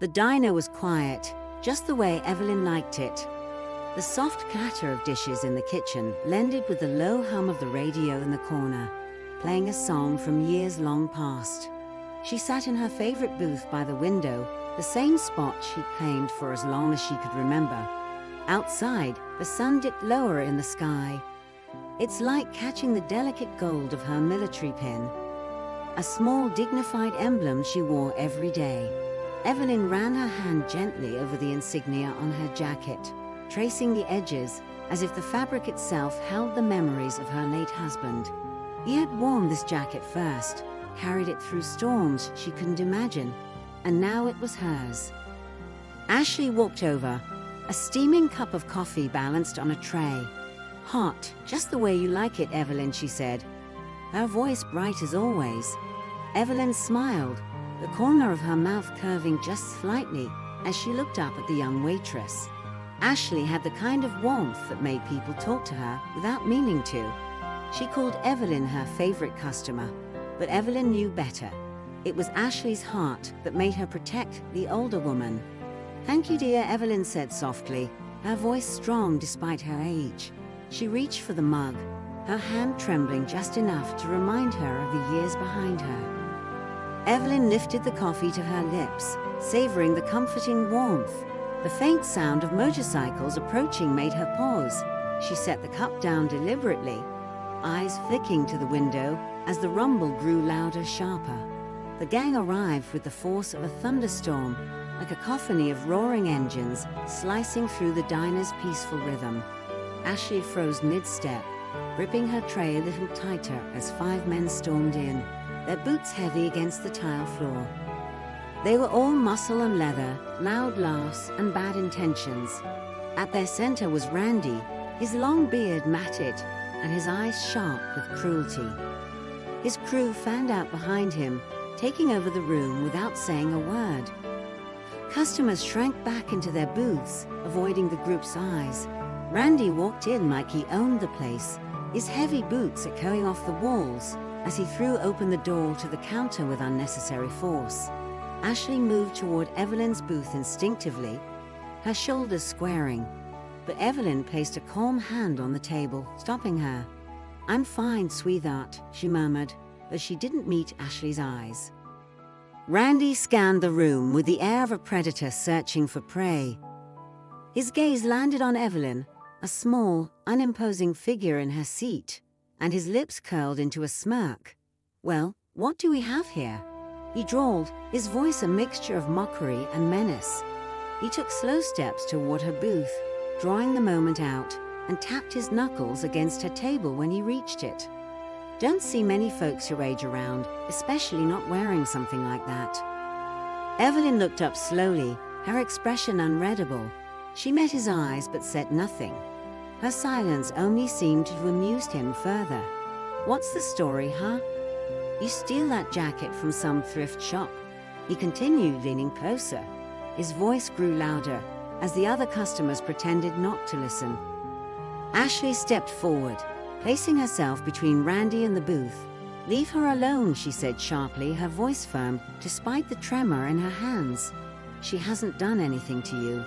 The diner was quiet, just the way Evelyn liked it. The soft clatter of dishes in the kitchen blended with the low hum of the radio in the corner, playing a song from years long past. She sat in her favorite booth by the window, the same spot she'd claimed for as long as she could remember. Outside, the sun dipped lower in the sky. It's like catching the delicate gold of her military pin, a small dignified emblem she wore every day. Evelyn ran her hand gently over the insignia on her jacket, tracing the edges as if the fabric itself held the memories of her late husband. He had worn this jacket first, carried it through storms she couldn't imagine, and now it was hers. Ashley walked over, a steaming cup of coffee balanced on a tray. "Hot, just the way you like it, Evelyn," she said, her voice bright as always. Evelyn smiled, the corner of her mouth curving just slightly as she looked up at the young waitress. Ashley had the kind of warmth that made people talk to her without meaning to. She called Evelyn her favorite customer, but Evelyn knew better. It was Ashley's heart that made her protect the older woman. "Thank you, dear," Evelyn said softly, her voice strong despite her age. She reached for the mug, her hand trembling just enough to remind her of the years behind her. Evelyn lifted the coffee to her lips, savoring the comforting warmth. The faint sound of motorcycles approaching made her pause. She set the cup down deliberately, eyes flicking to the window as the rumble grew louder, sharper. The gang arrived with the force of a thunderstorm, a cacophony of roaring engines slicing through the diner's peaceful rhythm. Ashley froze mid-step, gripping her tray a little tighter as 5 men stormed in, their boots heavy against the tile floor. They were all muscle and leather, loud laughs and bad intentions. At their center was Randy, his long beard matted and his eyes sharp with cruelty. His crew fanned out behind him, taking over the room without saying a word. Customers shrank back into their booths, avoiding the group's eyes. Randy walked in like he owned the place, his heavy boots echoing off the walls as he threw open the door to the counter with unnecessary force. Ashley moved toward Evelyn's booth instinctively, her shoulders squaring, but Evelyn placed a calm hand on the table, stopping her. "I'm fine, sweetheart," she murmured, but she didn't meet Ashley's eyes. Randy scanned the room with the air of a predator searching for prey. His gaze landed on Evelyn, a small, unimposing figure in her seat, and his lips curled into a smirk. "Well, what do we have here?" he drawled, his voice a mixture of mockery and menace. He took slow steps toward her booth, drawing the moment out, and tapped his knuckles against her table when he reached it. "Don't see many folks your age around, especially not wearing something like that." Evelyn looked up slowly, her expression unreadable. She met his eyes but said nothing. Her silence only seemed to have amused him further. "What's the story, huh? You steal that jacket from some thrift shop?" he continued, leaning closer. His voice grew louder as the other customers pretended not to listen. Ashley stepped forward, placing herself between Randy and the booth. "Leave her alone," she said sharply, her voice firm despite the tremor in her hands. "She hasn't done anything to you."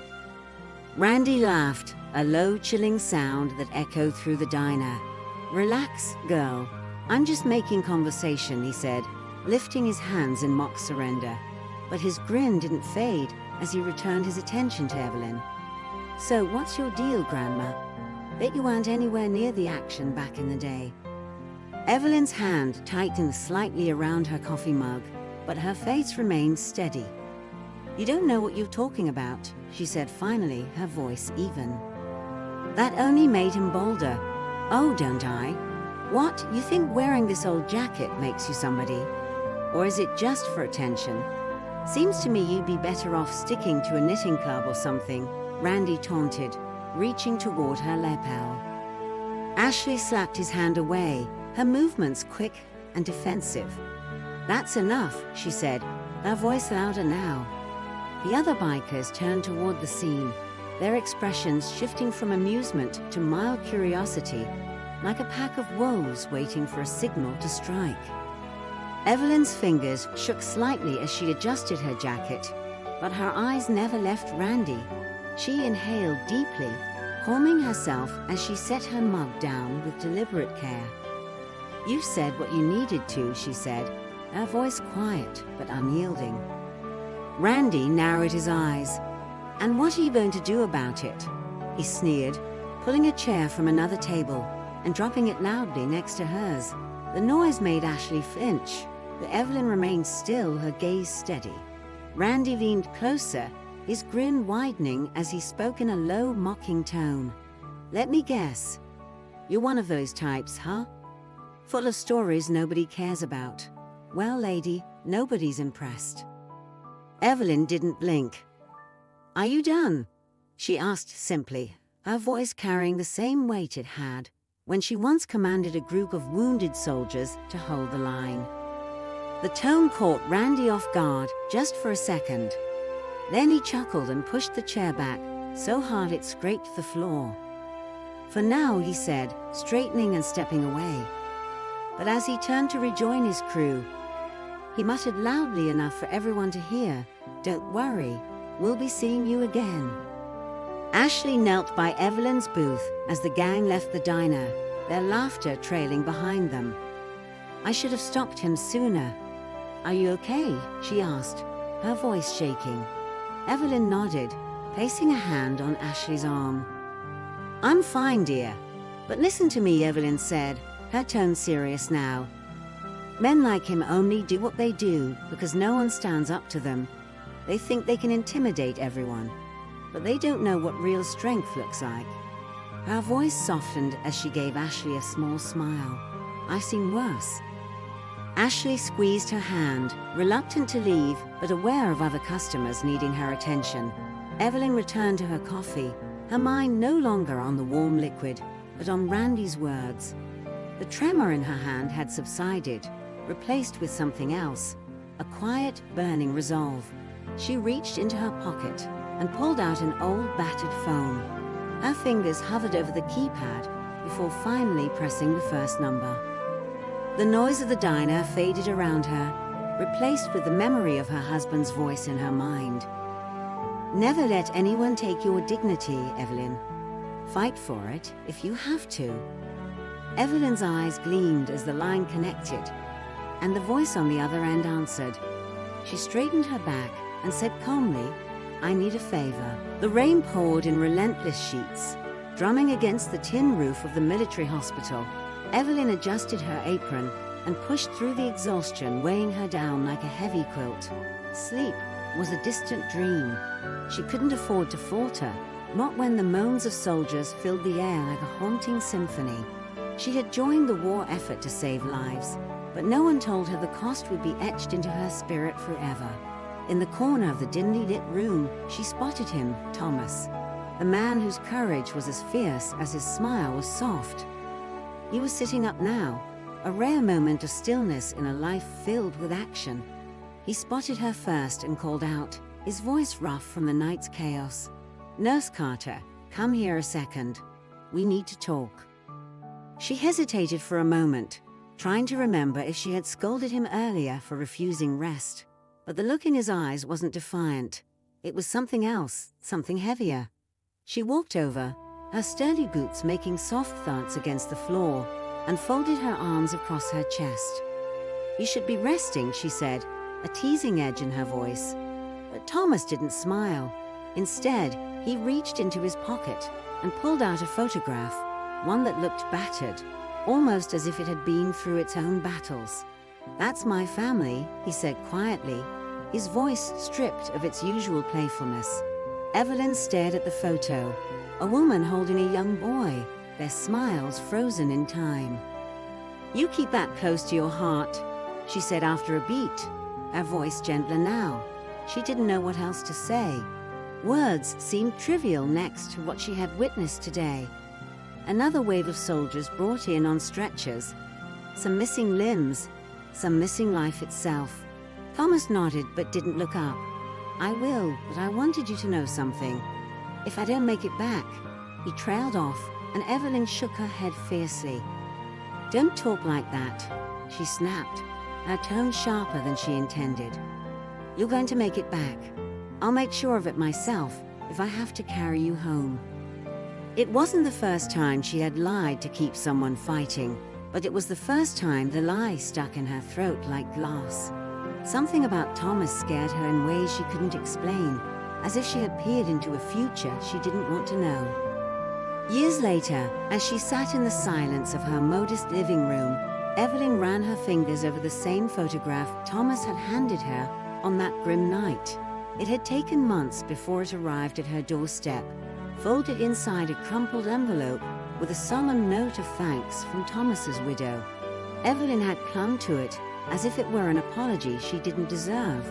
Randy laughed, a low, chilling sound that echoed through the diner. "Relax, girl. I'm just making conversation," he said, lifting his hands in mock surrender. But his grin didn't fade as he returned his attention to Evelyn. "So what's your deal, Grandma? Bet you weren't anywhere near the action back in the day." Evelyn's hand tightened slightly around her coffee mug, but her face remained steady. "You don't know what you're talking about," she said finally, her voice even. That only made him bolder. "Oh, don't I? What, you think wearing this old jacket makes you somebody? Or is it just for attention? Seems to me you'd be better off sticking to a knitting club or something," Randy taunted, reaching toward her lapel. Ashley slapped his hand away, her movements quick and defensive. "That's enough," she said, her voice louder now. The other bikers turned toward the scene, their expressions shifting from amusement to mild curiosity, like a pack of wolves waiting for a signal to strike. Evelyn's fingers shook slightly as she adjusted her jacket, But her eyes never left Randy. She inhaled deeply, calming herself as she set her mug down with deliberate care. "You said what you needed to," she said, her voice quiet but unyielding. Randy narrowed his eyes. "And what are you going to do about it?" he sneered, pulling a chair from another table and dropping it loudly next to hers. The noise made Ashley flinch, but Evelyn remained still, her gaze steady. Randy leaned closer, his grin widening as he spoke in a low, mocking tone. "Let me guess. You're one of those types, huh? Full of stories nobody cares about. Well, lady, nobody's impressed." Evelyn didn't blink. "Are you done?" she asked simply, her voice carrying the same weight it had when she once commanded a group of wounded soldiers to hold the line. The tone caught Randy off guard just for a second. Then he chuckled and pushed the chair back so hard it scraped the floor. "For now," he said, straightening and stepping away. But as he turned to rejoin his crew, he muttered loudly enough for everyone to hear, "Don't worry, we'll be seeing you again." Ashley knelt by Evelyn's booth as the gang left the diner, their laughter trailing behind them. "I should have stopped him sooner. Are you okay?" she asked, her voice shaking. Evelyn nodded, placing a hand on Ashley's arm. "I'm fine, dear. But listen to me," Evelyn said, her tone serious now. "Men like him only do what they do because no one stands up to them. They think they can intimidate everyone, but they don't know what real strength looks like." Her voice softened as she gave Ashley a small smile. "I've seen worse." Ashley squeezed her hand, reluctant to leave, but aware of other customers needing her attention. Evelyn returned to her coffee, her mind no longer on the warm liquid, but on Randy's words. The tremor in her hand had subsided, replaced with something else, a quiet, burning resolve. She reached into her pocket and pulled out an old battered phone. Her fingers hovered over the keypad before finally pressing the first number. The noise of the diner faded around her, replaced with the memory of her husband's voice in her mind. "Never let anyone take your dignity, Evelyn. Fight for it if you have to." Evelyn's eyes gleamed as the line connected, and the voice on the other end answered. She straightened her back and said calmly, "I need a favor." The rain poured in relentless sheets, drumming against the tin roof of the military hospital. Evelyn adjusted her apron and pushed through the exhaustion weighing her down like a heavy quilt. Sleep was a distant dream. She couldn't afford to falter, not when the moans of soldiers filled the air like a haunting symphony. She had joined the war effort to save lives, but no one told her the cost would be etched into her spirit forever. In the corner of the dimly lit room, she spotted him, Thomas, the man whose courage was as fierce as his smile was soft. He was sitting up now, a rare moment of stillness in a life filled with action. He spotted her first and called out, his voice rough from the night's chaos. "Nurse Carter, come here a second. We need to talk." She hesitated for a moment, trying to remember if she had scolded him earlier for refusing rest. But the look in his eyes wasn't defiant. It was something else, something heavier. She walked over, her sturdy boots making soft thuds against the floor, and folded her arms across her chest. "You should be resting," she said, a teasing edge in her voice. But Thomas didn't smile. Instead, he reached into his pocket and pulled out a photograph, one that looked battered, almost as if it had been through its own battles. "That's my family," he said quietly, his voice stripped of its usual playfulness. Evelyn stared at the photo, a woman holding a young boy, their smiles frozen in time. "You keep that close to your heart," she said after a beat, her voice gentler now. She didn't know what else to say. Words seemed trivial next to what she had witnessed today. Another wave of soldiers brought in on stretchers, some missing limbs, some missing life itself. Thomas nodded but didn't look up. "I will, but I wanted you to know something. If I don't make it back..." He trailed off, and Evelyn shook her head fiercely. "Don't talk like that," she snapped, her tone sharper than she intended. "You're going to make it back. I'll make sure of it myself if I have to carry you home." It wasn't the first time she had lied to keep someone fighting, but it was the first time the lie stuck in her throat like glass. Something about Thomas scared her in ways she couldn't explain, as if she had peered into a future she didn't want to know. Years later, as she sat in the silence of her modest living room, Evelyn ran her fingers over the same photograph Thomas had handed her on that grim night. It had taken months before it arrived at her doorstep, folded inside a crumpled envelope with a solemn note of thanks from Thomas's widow. Evelyn had clung to it as if it were an apology she didn't deserve.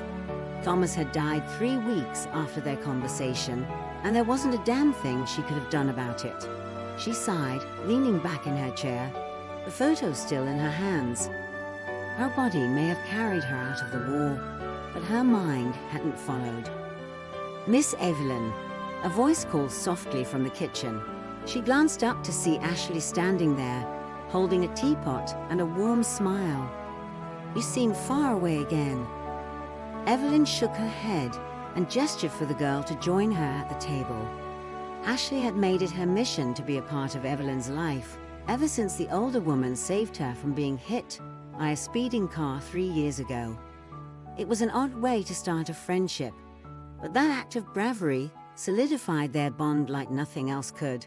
Thomas had died 3 weeks after their conversation, and there wasn't a damn thing she could have done about it. She sighed, leaning back in her chair, the photo still in her hands. Her body may have carried her out of the war, but her mind hadn't followed. "Miss Evelyn," a voice called softly from the kitchen. She glanced up to see Ashley standing there, holding a teapot and a warm smile. "You seem far away again." Evelyn shook her head and gestured for the girl to join her at the table. Ashley had made it her mission to be a part of Evelyn's life, ever since the older woman saved her from being hit by a speeding car 3 years ago. It was an odd way to start a friendship, but that act of bravery solidified their bond like nothing else could.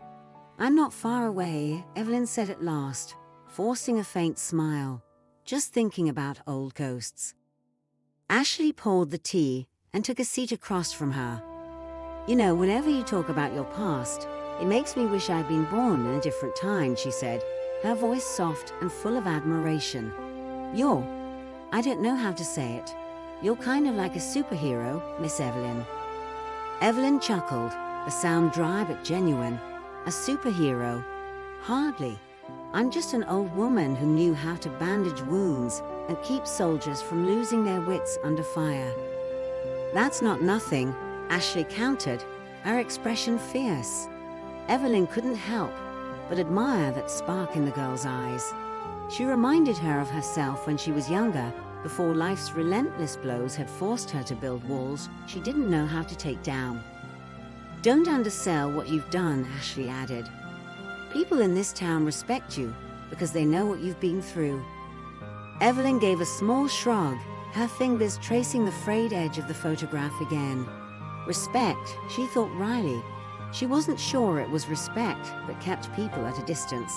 "I'm not far away," Evelyn said at last, forcing a faint smile, "just thinking about old ghosts." Ashley poured the tea and took a seat across from her. "You know, whenever you talk about your past, it makes me wish I'd been born in a different time," she said, her voice soft and full of admiration. I don't know how to say it. You're kind of like a superhero, Miss Evelyn." Evelyn chuckled, the sound dry but genuine. "A superhero? Hardly. I'm just an old woman who knew how to bandage wounds and keep soldiers from losing their wits under fire." "That's not nothing," Ashley countered, her expression fierce. Evelyn couldn't help but admire that spark in the girl's eyes. She reminded her of herself when she was younger, before life's relentless blows had forced her to build walls she didn't know how to take down. "Don't undersell what you've done," Ashley added. "People in this town respect you because they know what you've been through." Evelyn gave a small shrug, her fingers tracing the frayed edge of the photograph again. Respect, she thought wryly. She wasn't sure it was respect that kept people at a distance.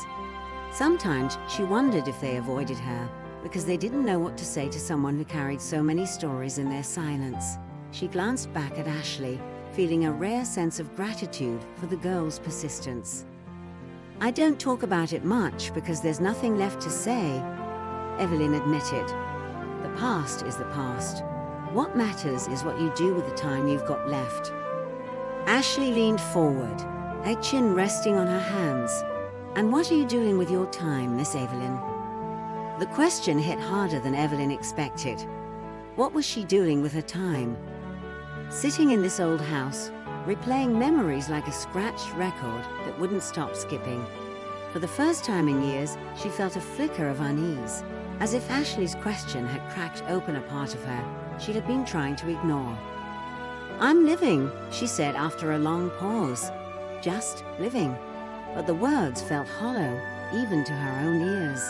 Sometimes she wondered if they avoided her because they didn't know what to say to someone who carried so many stories in their silence. She glanced back at Ashley, feeling a rare sense of gratitude for the girl's persistence. "I don't talk about it much because there's nothing left to say," Evelyn admitted. "The past is the past. What matters is what you do with the time you've got left." Ashley leaned forward, her chin resting on her hands. "And what are you doing with your time, Miss Evelyn?" The question hit harder than Evelyn expected. What was she doing with her time? Sitting in this old house, replaying memories like a scratched record that wouldn't stop skipping. For the first time in years, she felt a flicker of unease, as if Ashley's question had cracked open a part of her she had been trying to ignore. "I'm living," she said after a long pause. "Just living." But the words felt hollow, even to her own ears.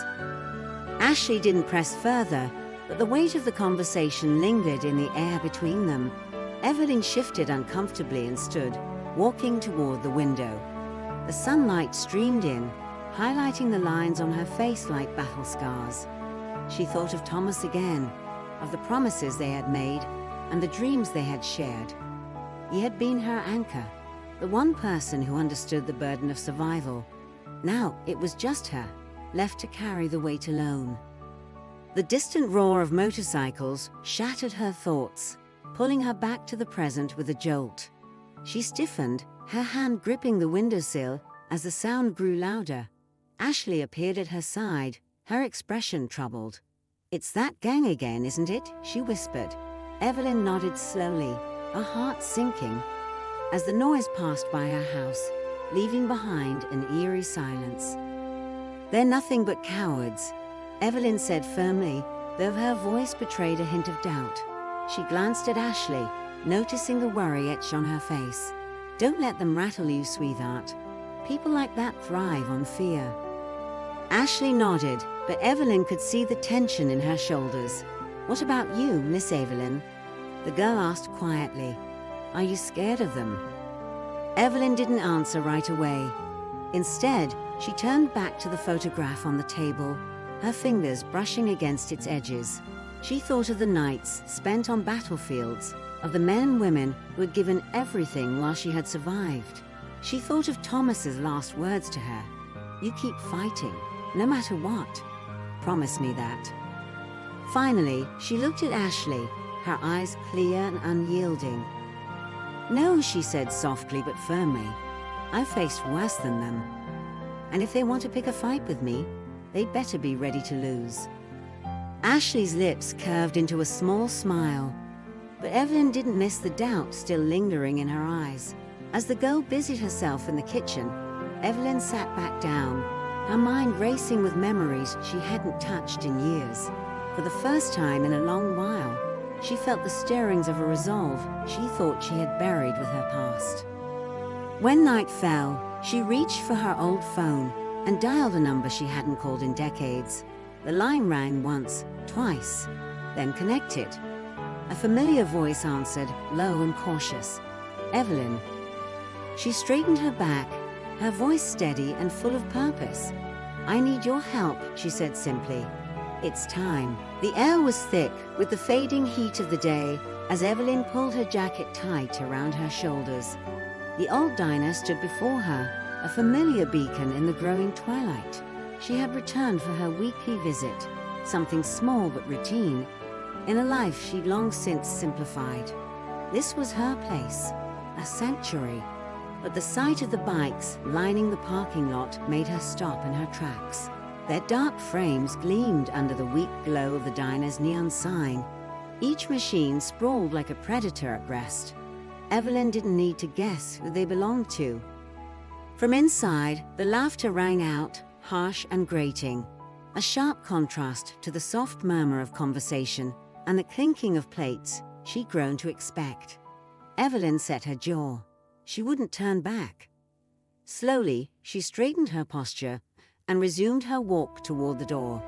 Ashley didn't press further, but the weight of the conversation lingered in the air between them. Evelyn shifted uncomfortably and stood, walking toward the window. The sunlight streamed in, highlighting the lines on her face like battle scars. She thought of Thomas again, of the promises they had made and the dreams they had shared. He had been her anchor, the one person who understood the burden of survival. Now it was just her, left to carry the weight alone. The distant roar of motorcycles shattered her thoughts, pulling her back to the present with a jolt. She stiffened, her hand gripping the windowsill as the sound grew louder. Ashley appeared at her side, her expression troubled. "It's that gang again, isn't it?" she whispered. Evelyn nodded slowly, her heart sinking, as the noise passed by her house, leaving behind an eerie silence. "They're nothing but cowards," Evelyn said firmly, though her voice betrayed a hint of doubt. She glanced at Ashley, noticing the worry etched on her face. "Don't let them rattle you, sweetheart. People like that thrive on fear." Ashley nodded, but Evelyn could see the tension in her shoulders. "What about you, Miss Evelyn?" the girl asked quietly. "Are you scared of them?" Evelyn didn't answer right away. Instead, she turned back to the photograph on the table, her fingers brushing against its edges. She thought of the nights spent on battlefields, of the men and women who had given everything while she had survived. She thought of Thomas's last words to her. "You keep fighting, no matter what. Promise me that." Finally, she looked at Ashley, her eyes clear and unyielding. "No," she said softly but firmly. "I've faced worse than them. And if they want to pick a fight with me, they'd better be ready to lose." Ashley's lips curved into a small smile, but Evelyn didn't miss the doubt still lingering in her eyes. As the girl busied herself in the kitchen, Evelyn sat back down, her mind racing with memories she hadn't touched in years. For the first time in a long while, she felt the stirrings of a resolve she thought she had buried with her past. When night fell, she reached for her old phone and dialed a number she hadn't called in decades. The line rang once, twice, then connected. A familiar voice answered, low and cautious. "Evelyn." She straightened her back, her voice steady and full of purpose. "I need your help," she said simply. "It's time." The air was thick with the fading heat of the day as Evelyn pulled her jacket tight around her shoulders. The old diner stood before her, a familiar beacon in the growing twilight. She had returned for her weekly visit, something small but routine, in a life she'd long since simplified. This was her place, a sanctuary, but the sight of the bikes lining the parking lot made her stop in her tracks. Their dark frames gleamed under the weak glow of the diner's neon sign. Each machine sprawled like a predator at rest. Evelyn didn't need to guess who they belonged to. From inside, the laughter rang out, harsh and grating, a sharp contrast to the soft murmur of conversation and the clinking of plates she'd grown to expect. Evelyn set her jaw. She wouldn't turn back. Slowly, she straightened her posture and resumed her walk toward the door,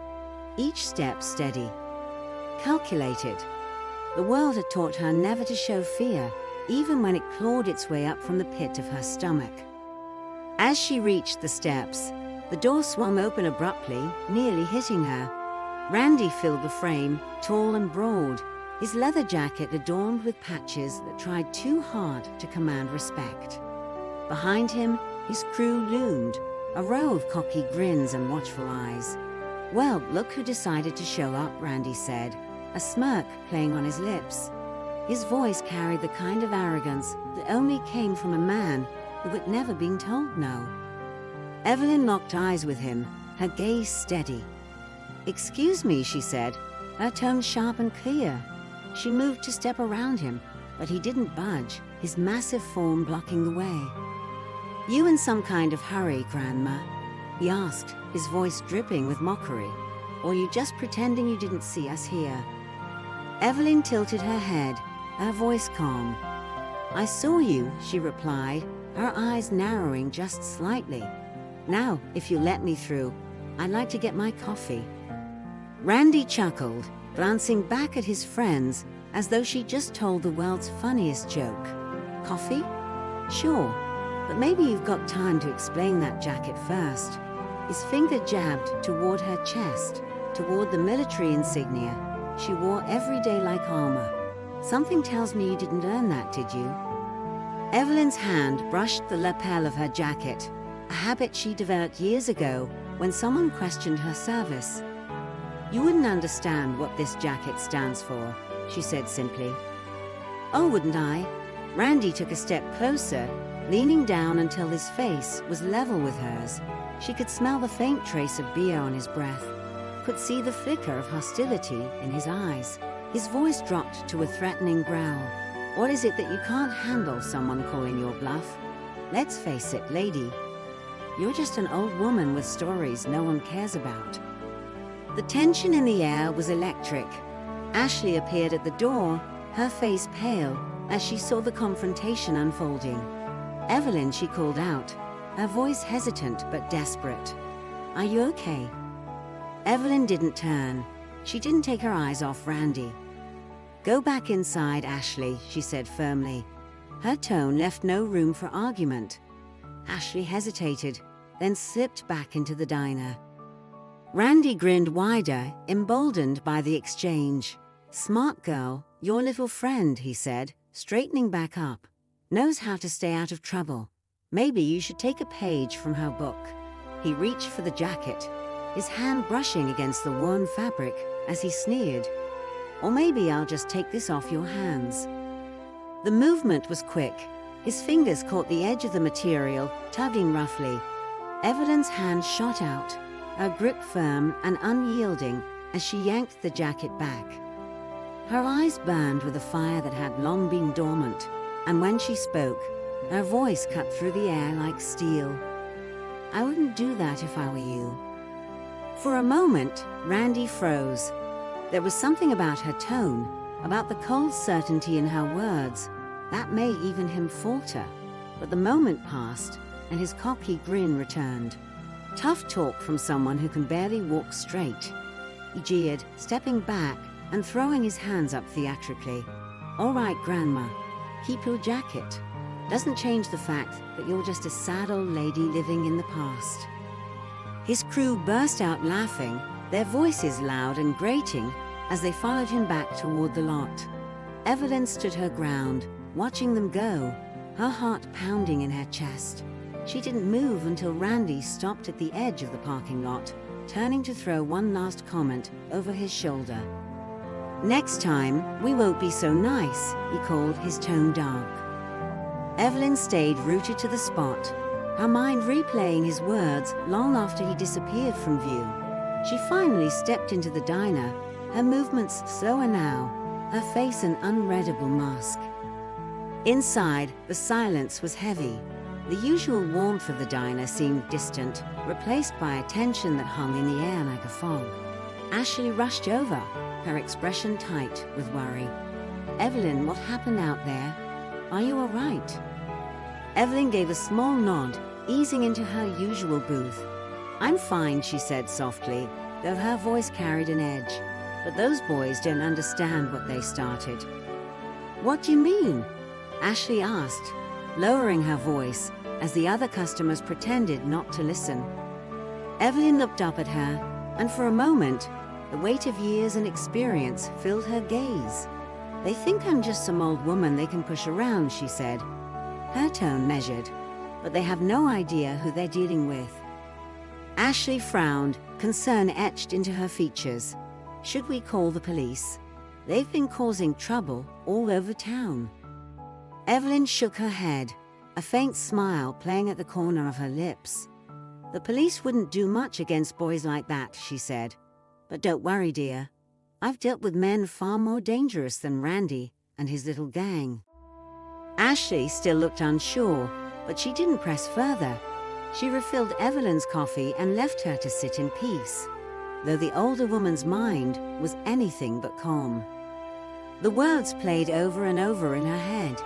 each step steady, calculated. The world had taught her never to show fear, even when it clawed its way up from the pit of her stomach. As she reached the steps, the door swung open abruptly, nearly hitting her. Randy filled the frame, tall and broad, his leather jacket adorned with patches that tried too hard to command respect. Behind him, his crew loomed, a row of cocky grins and watchful eyes. "Well, look who decided to show up," Randy said, a smirk playing on his lips. His voice carried the kind of arrogance that only came from a man who had never been told no. Evelyn locked eyes with him, her gaze steady. "Excuse me," she said, her tone sharp and clear. She moved to step around him, but he didn't budge, his massive form blocking the way. "You in some kind of hurry, Grandma?" he asked, his voice dripping with mockery. "Or you just pretending you didn't see us here?" Evelyn tilted her head, her voice calm. "I saw you," she replied, her eyes narrowing just slightly. "Now, if you'll let me through, I'd like to get my coffee." Randy chuckled, glancing back at his friends as though she'd just told the world's funniest joke. "Coffee? Sure, but maybe you've got time to explain that jacket first." His finger jabbed toward her chest, toward the military insignia she wore every day like armor. "Something tells me you didn't earn that, did you?" Evelyn's hand brushed the lapel of her jacket, a habit she developed years ago when someone questioned her service. "You wouldn't understand what this jacket stands for," she said simply. "Oh, wouldn't I?" Randy took a step closer, leaning down until his face was level with hers. She could smell the faint trace of beer on his breath, could see the flicker of hostility in his eyes. His voice dropped to a threatening growl. "What is it that you can't handle someone calling your bluff? Let's face it, lady. You're just an old woman with stories no one cares about." The tension in the air was electric. Ashley appeared at the door, her face pale, as she saw the confrontation unfolding. "Evelyn," she called out, her voice hesitant but desperate. "Are you okay?" Evelyn didn't turn. She didn't take her eyes off Randy. "Go back inside, Ashley," she said firmly. Her tone left no room for argument. Ashley hesitated, then slipped back into the diner. Randy grinned wider, emboldened by the exchange. "Smart girl, your little friend," he said, straightening back up. "Knows how to stay out of trouble. Maybe you should take a page from her book." He reached for the jacket, his hand brushing against the worn fabric as he sneered. "Or maybe I'll just take this off your hands." The movement was quick. His fingers caught the edge of the material, tugging roughly. Evelyn's hand shot out, her grip firm and unyielding as she yanked the jacket back. Her eyes burned with a fire that had long been dormant, and when she spoke, her voice cut through the air like steel. "I wouldn't do that if I were you." For a moment, Randy froze. There was something about her tone, about the cold certainty in her words, that made even him falter. But the moment passed, and his cocky grin returned. Tough talk from someone who can barely walk straight. He jeered, stepping back and throwing his hands up theatrically. "All right, Grandma, keep your jacket. Doesn't change the fact that you're just a sad old lady living in the past." His crew burst out laughing, their voices loud and grating as they followed him back toward the lot. Evelyn stood her ground, watching them go, her heart pounding in her chest. She didn't move until Randy stopped at the edge of the parking lot, turning to throw one last comment over his shoulder. "Next time, we won't be so nice," he called, his tone dark. Evelyn stayed rooted to the spot, her mind replaying his words long after he disappeared from view. She finally stepped into the diner, her movements slower now, her face an unreadable mask. Inside, the silence was heavy. The usual warmth of the diner seemed distant, replaced by a tension that hung in the air like a fog. Ashley rushed over, her expression tight with worry. "Evelyn, what happened out there? Are you all right?" Evelyn gave a small nod, easing into her usual booth. "I'm fine," she said softly, though her voice carried an edge. "But those boys don't understand what they started." "What do you mean?" Ashley asked, lowering her voice as the other customers pretended not to listen. Evelyn looked up at her, and for a moment, the weight of years and experience filled her gaze. "They think I'm just some old woman they can push around," she said, her tone measured, "but they have no idea who they're dealing with." Ashley frowned, concern etched into her features. "Should we call the police? They've been causing trouble all over town." Evelyn shook her head, a faint smile playing at the corner of her lips. "The police wouldn't do much against boys like that," she said. "But don't worry, dear. I've dealt with men far more dangerous than Randy and his little gang." Ashley still looked unsure, but she didn't press further. She refilled Evelyn's coffee and left her to sit in peace, though the older woman's mind was anything but calm. The words played over and over in her head.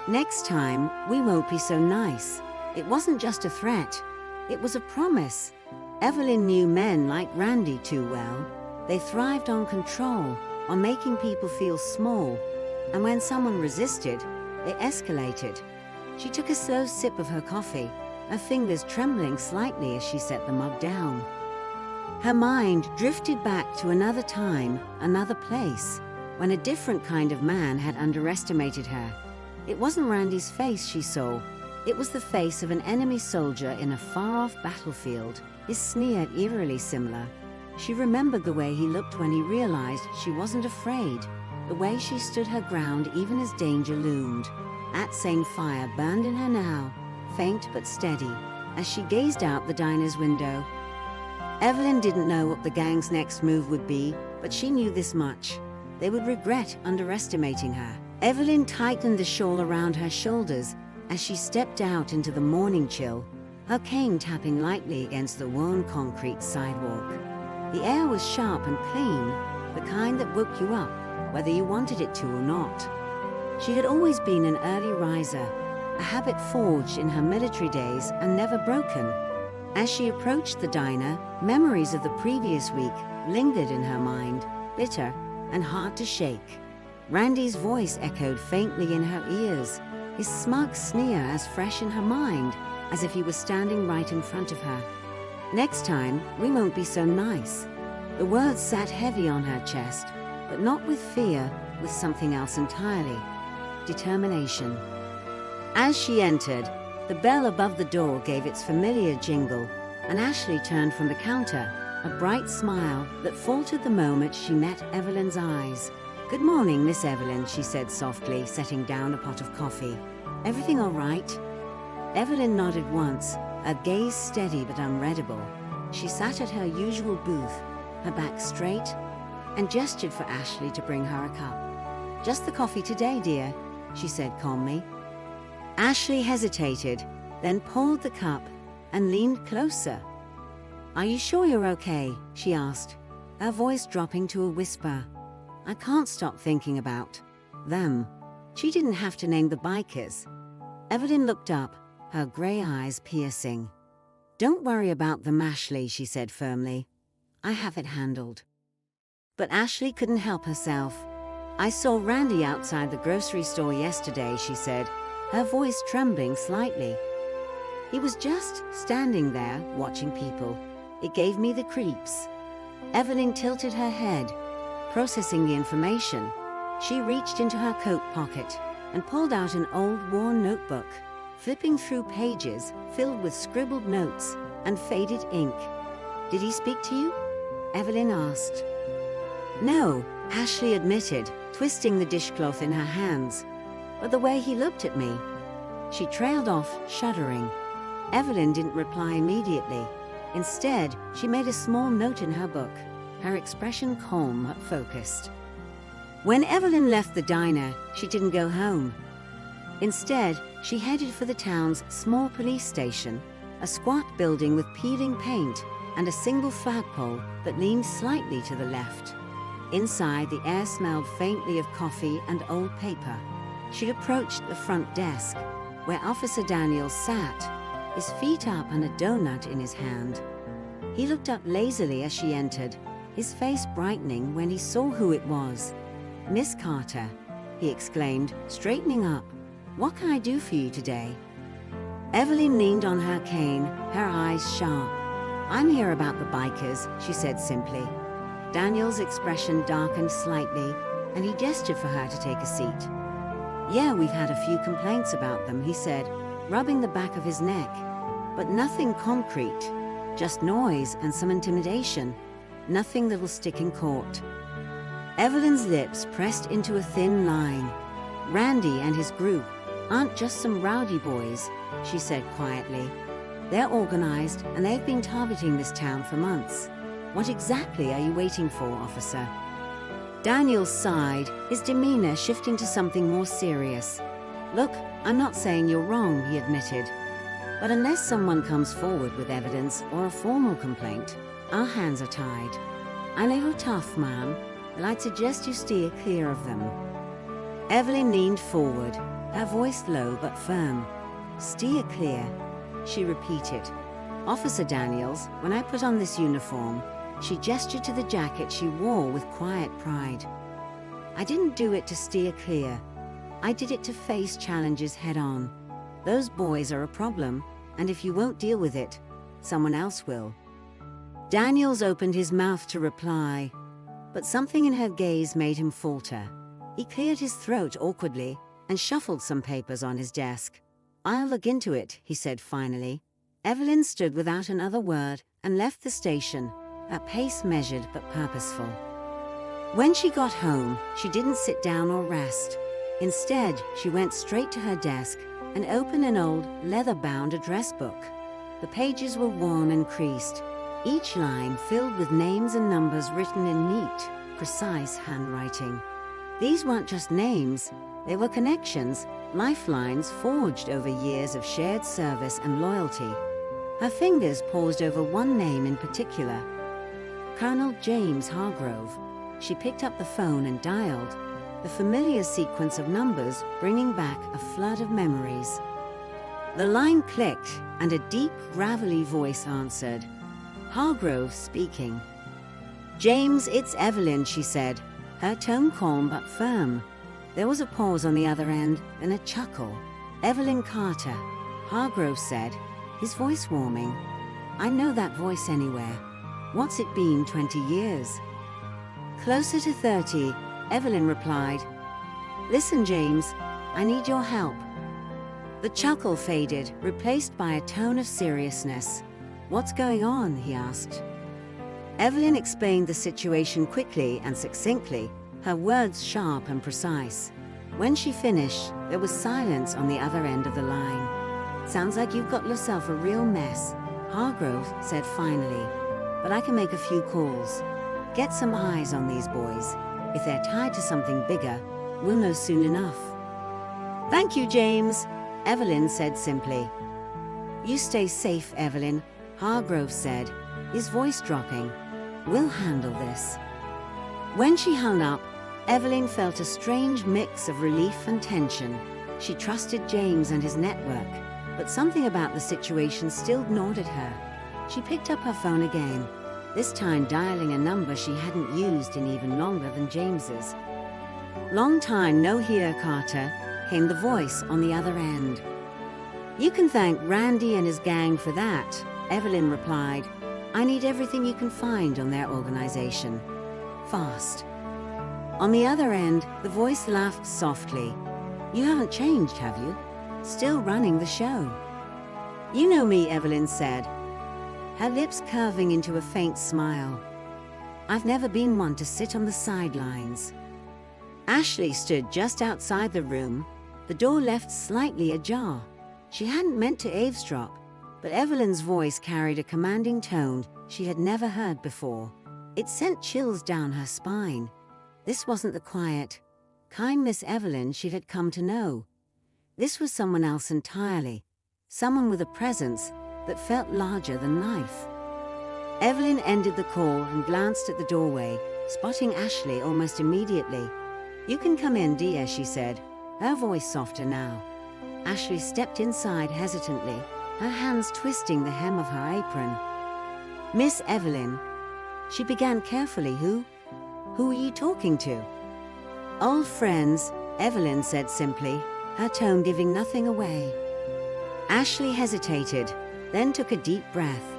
"Next time, we won't be so nice." It wasn't just a threat. It was a promise. Evelyn knew men like Randy too well. They thrived on control, on making people feel small, and when someone resisted, they escalated. She took a slow sip of her coffee, her fingers trembling slightly as she set the mug down. Her mind drifted back to another time, another place, when a different kind of man had underestimated her. It wasn't Randy's face she saw. It was the face of an enemy soldier in a far-off battlefield, his sneer eerily similar. She remembered the way he looked when he realized she wasn't afraid, the way she stood her ground even as danger loomed. That same fire burned in her now, faint but steady, as she gazed out the diner's window. Evelyn didn't know what the gang's next move would be, but she knew this much. They would regret underestimating her. Evelyn tightened the shawl around her shoulders as she stepped out into the morning chill, her cane tapping lightly against the worn concrete sidewalk. The air was sharp and clean, the kind that woke you up, whether you wanted it to or not. She had always been an early riser, a habit forged in her military days and never broken. As she approached the diner, memories of the previous week lingered in her mind, bitter and hard to shake. Randy's voice echoed faintly in her ears, his smug sneer as fresh in her mind as if he was standing right in front of her. "Next time, we won't be so nice." The words sat heavy on her chest, but not with fear, with something else entirely: determination. As she entered, the bell above the door gave its familiar jingle, and Ashley turned from the counter, a bright smile that faltered the moment she met Evelyn's eyes. "Good morning, Miss Evelyn," she said softly, setting down a pot of coffee. "Everything all right?" Evelyn nodded once, her gaze steady but unreadable. She sat at her usual booth, her back straight, and gestured for Ashley to bring her a cup. "Just the coffee today, dear," she said calmly. Ashley hesitated, then pulled the cup and leaned closer. "Are you sure you're okay?" she asked, her voice dropping to a whisper. "I can't stop thinking about them." She didn't have to name the bikers. Evelyn looked up, her grey eyes piercing. "Don't worry about them, Ashley," she said firmly. "I have it handled." But Ashley couldn't help herself. "I saw Randy outside the grocery store yesterday," she said, her voice trembling slightly. "He was just standing there, watching people. It gave me the creeps." Evelyn tilted her head, processing the information. She reached into her coat pocket and pulled out an old, worn notebook, flipping through pages filled with scribbled notes and faded ink. "Did he speak to you?" Evelyn asked. "No," Ashley admitted, twisting the dishcloth in her hands. "But the way he looked at me." She trailed off, shuddering. Evelyn didn't reply immediately. Instead, she made a small note in her book, her expression calm but focused. When Evelyn left the diner, she didn't go home. Instead, she headed for the town's small police station, a squat building with peeling paint and a single flagpole that leaned slightly to the left. Inside, the air smelled faintly of coffee and old paper. She approached the front desk, where Officer Daniels sat, his feet up and a donut in his hand. He looked up lazily as she entered, his face brightening when he saw who it was. "Miss Carter," he exclaimed, straightening up. "What can I do for you today?" Evelyn leaned on her cane, her eyes sharp. "I'm here about the bikers," she said simply. Daniel's expression darkened slightly, and he gestured for her to take a seat. "Yeah, we've had a few complaints about them," he said, rubbing the back of his neck. "But nothing concrete, just noise and some intimidation. Nothing that will stick in court." Evelyn's lips pressed into a thin line. "Randy and his group aren't just some rowdy boys," she said quietly. "They're organized and they've been targeting this town for months. What exactly are you waiting for, officer?" Daniel sighed, his demeanor shifting to something more serious. "Look, I'm not saying you're wrong," he admitted. "But unless someone comes forward with evidence or a formal complaint, our hands are tied. I know you're tough, ma'am, but I'd suggest you steer clear of them." Evelyn leaned forward, her voice low but firm. "Steer clear," she repeated. "Officer Daniels, when I put on this uniform," she gestured to the jacket she wore with quiet pride, "I didn't do it to steer clear. I did it to face challenges head-on. Those boys are a problem, and if you won't deal with it, someone else will." Daniels opened his mouth to reply, but something in her gaze made him falter. He cleared his throat awkwardly and shuffled some papers on his desk. "I'll look into it," he said finally. Evelyn stood without another word and left the station, her pace measured but purposeful. When she got home, she didn't sit down or rest. Instead, she went straight to her desk and opened an old, leather-bound address book. The pages were worn and creased, each line filled with names and numbers written in neat, precise handwriting. These weren't just names, they were connections, lifelines forged over years of shared service and loyalty. Her fingers paused over one name in particular, Colonel James Hargrove. She picked up the phone and dialed. the familiar sequence of numbers bringing back a flood of memories. The line clicked, and a deep, gravelly voice answered. Hargrove speaking. "James, it's Evelyn," she said, her tone calm but firm. There was a pause on the other end, and a chuckle. "Evelyn Carter," Hargrove said, his voice warming. "I know that voice anywhere. What's it been, 20 years?" "Closer to 30, Evelyn replied. "Listen, James, I need your help." The chuckle faded, replaced by a tone of seriousness. "What's going on?" he asked. Evelyn explained the situation quickly and succinctly, her words sharp and precise. When she finished, there was silence on the other end of the line. "Sounds like you've got yourself a real mess," Hargrove said finally. "But I can make a few calls. Get some eyes on these boys. If they're tied to something bigger, we'll know soon enough." "Thank you, James," Evelyn said simply. "You stay safe, Evelyn," Hargrove said, his voice dropping. "We'll handle this." When she hung up, Evelyn felt a strange mix of relief and tension. She trusted James and his network, but something about the situation still gnawed at her. She picked up her phone again, this time dialing a number she hadn't used in even longer than James's. "Long time no hear, Carter," came the voice on the other end. "You can thank Randy and his gang for that," Evelyn replied. "I need everything you can find on their organization. Fast." On the other end, the voice laughed softly. "You haven't changed, have you? Still running the show." "You know me," Evelyn said, her lips curving into a faint smile. "I've never been one to sit on the sidelines." Ashley stood just outside the room, the door left slightly ajar. She hadn't meant to eavesdrop, but Evelyn's voice carried a commanding tone she had never heard before. It sent chills down her spine. This wasn't the quiet, kind Miss Evelyn she had come to know. This was someone else entirely, someone with a presence that felt larger than life. Evelyn ended the call and glanced at the doorway, spotting Ashley almost immediately. "You can come in, dear," she said, her voice softer now. Ashley stepped inside hesitantly, her hands twisting the hem of her apron. "Miss Evelyn," she began carefully. Who are you talking to?" "Old friends," Evelyn said simply, her tone giving nothing away. Ashley hesitated, then took a deep breath.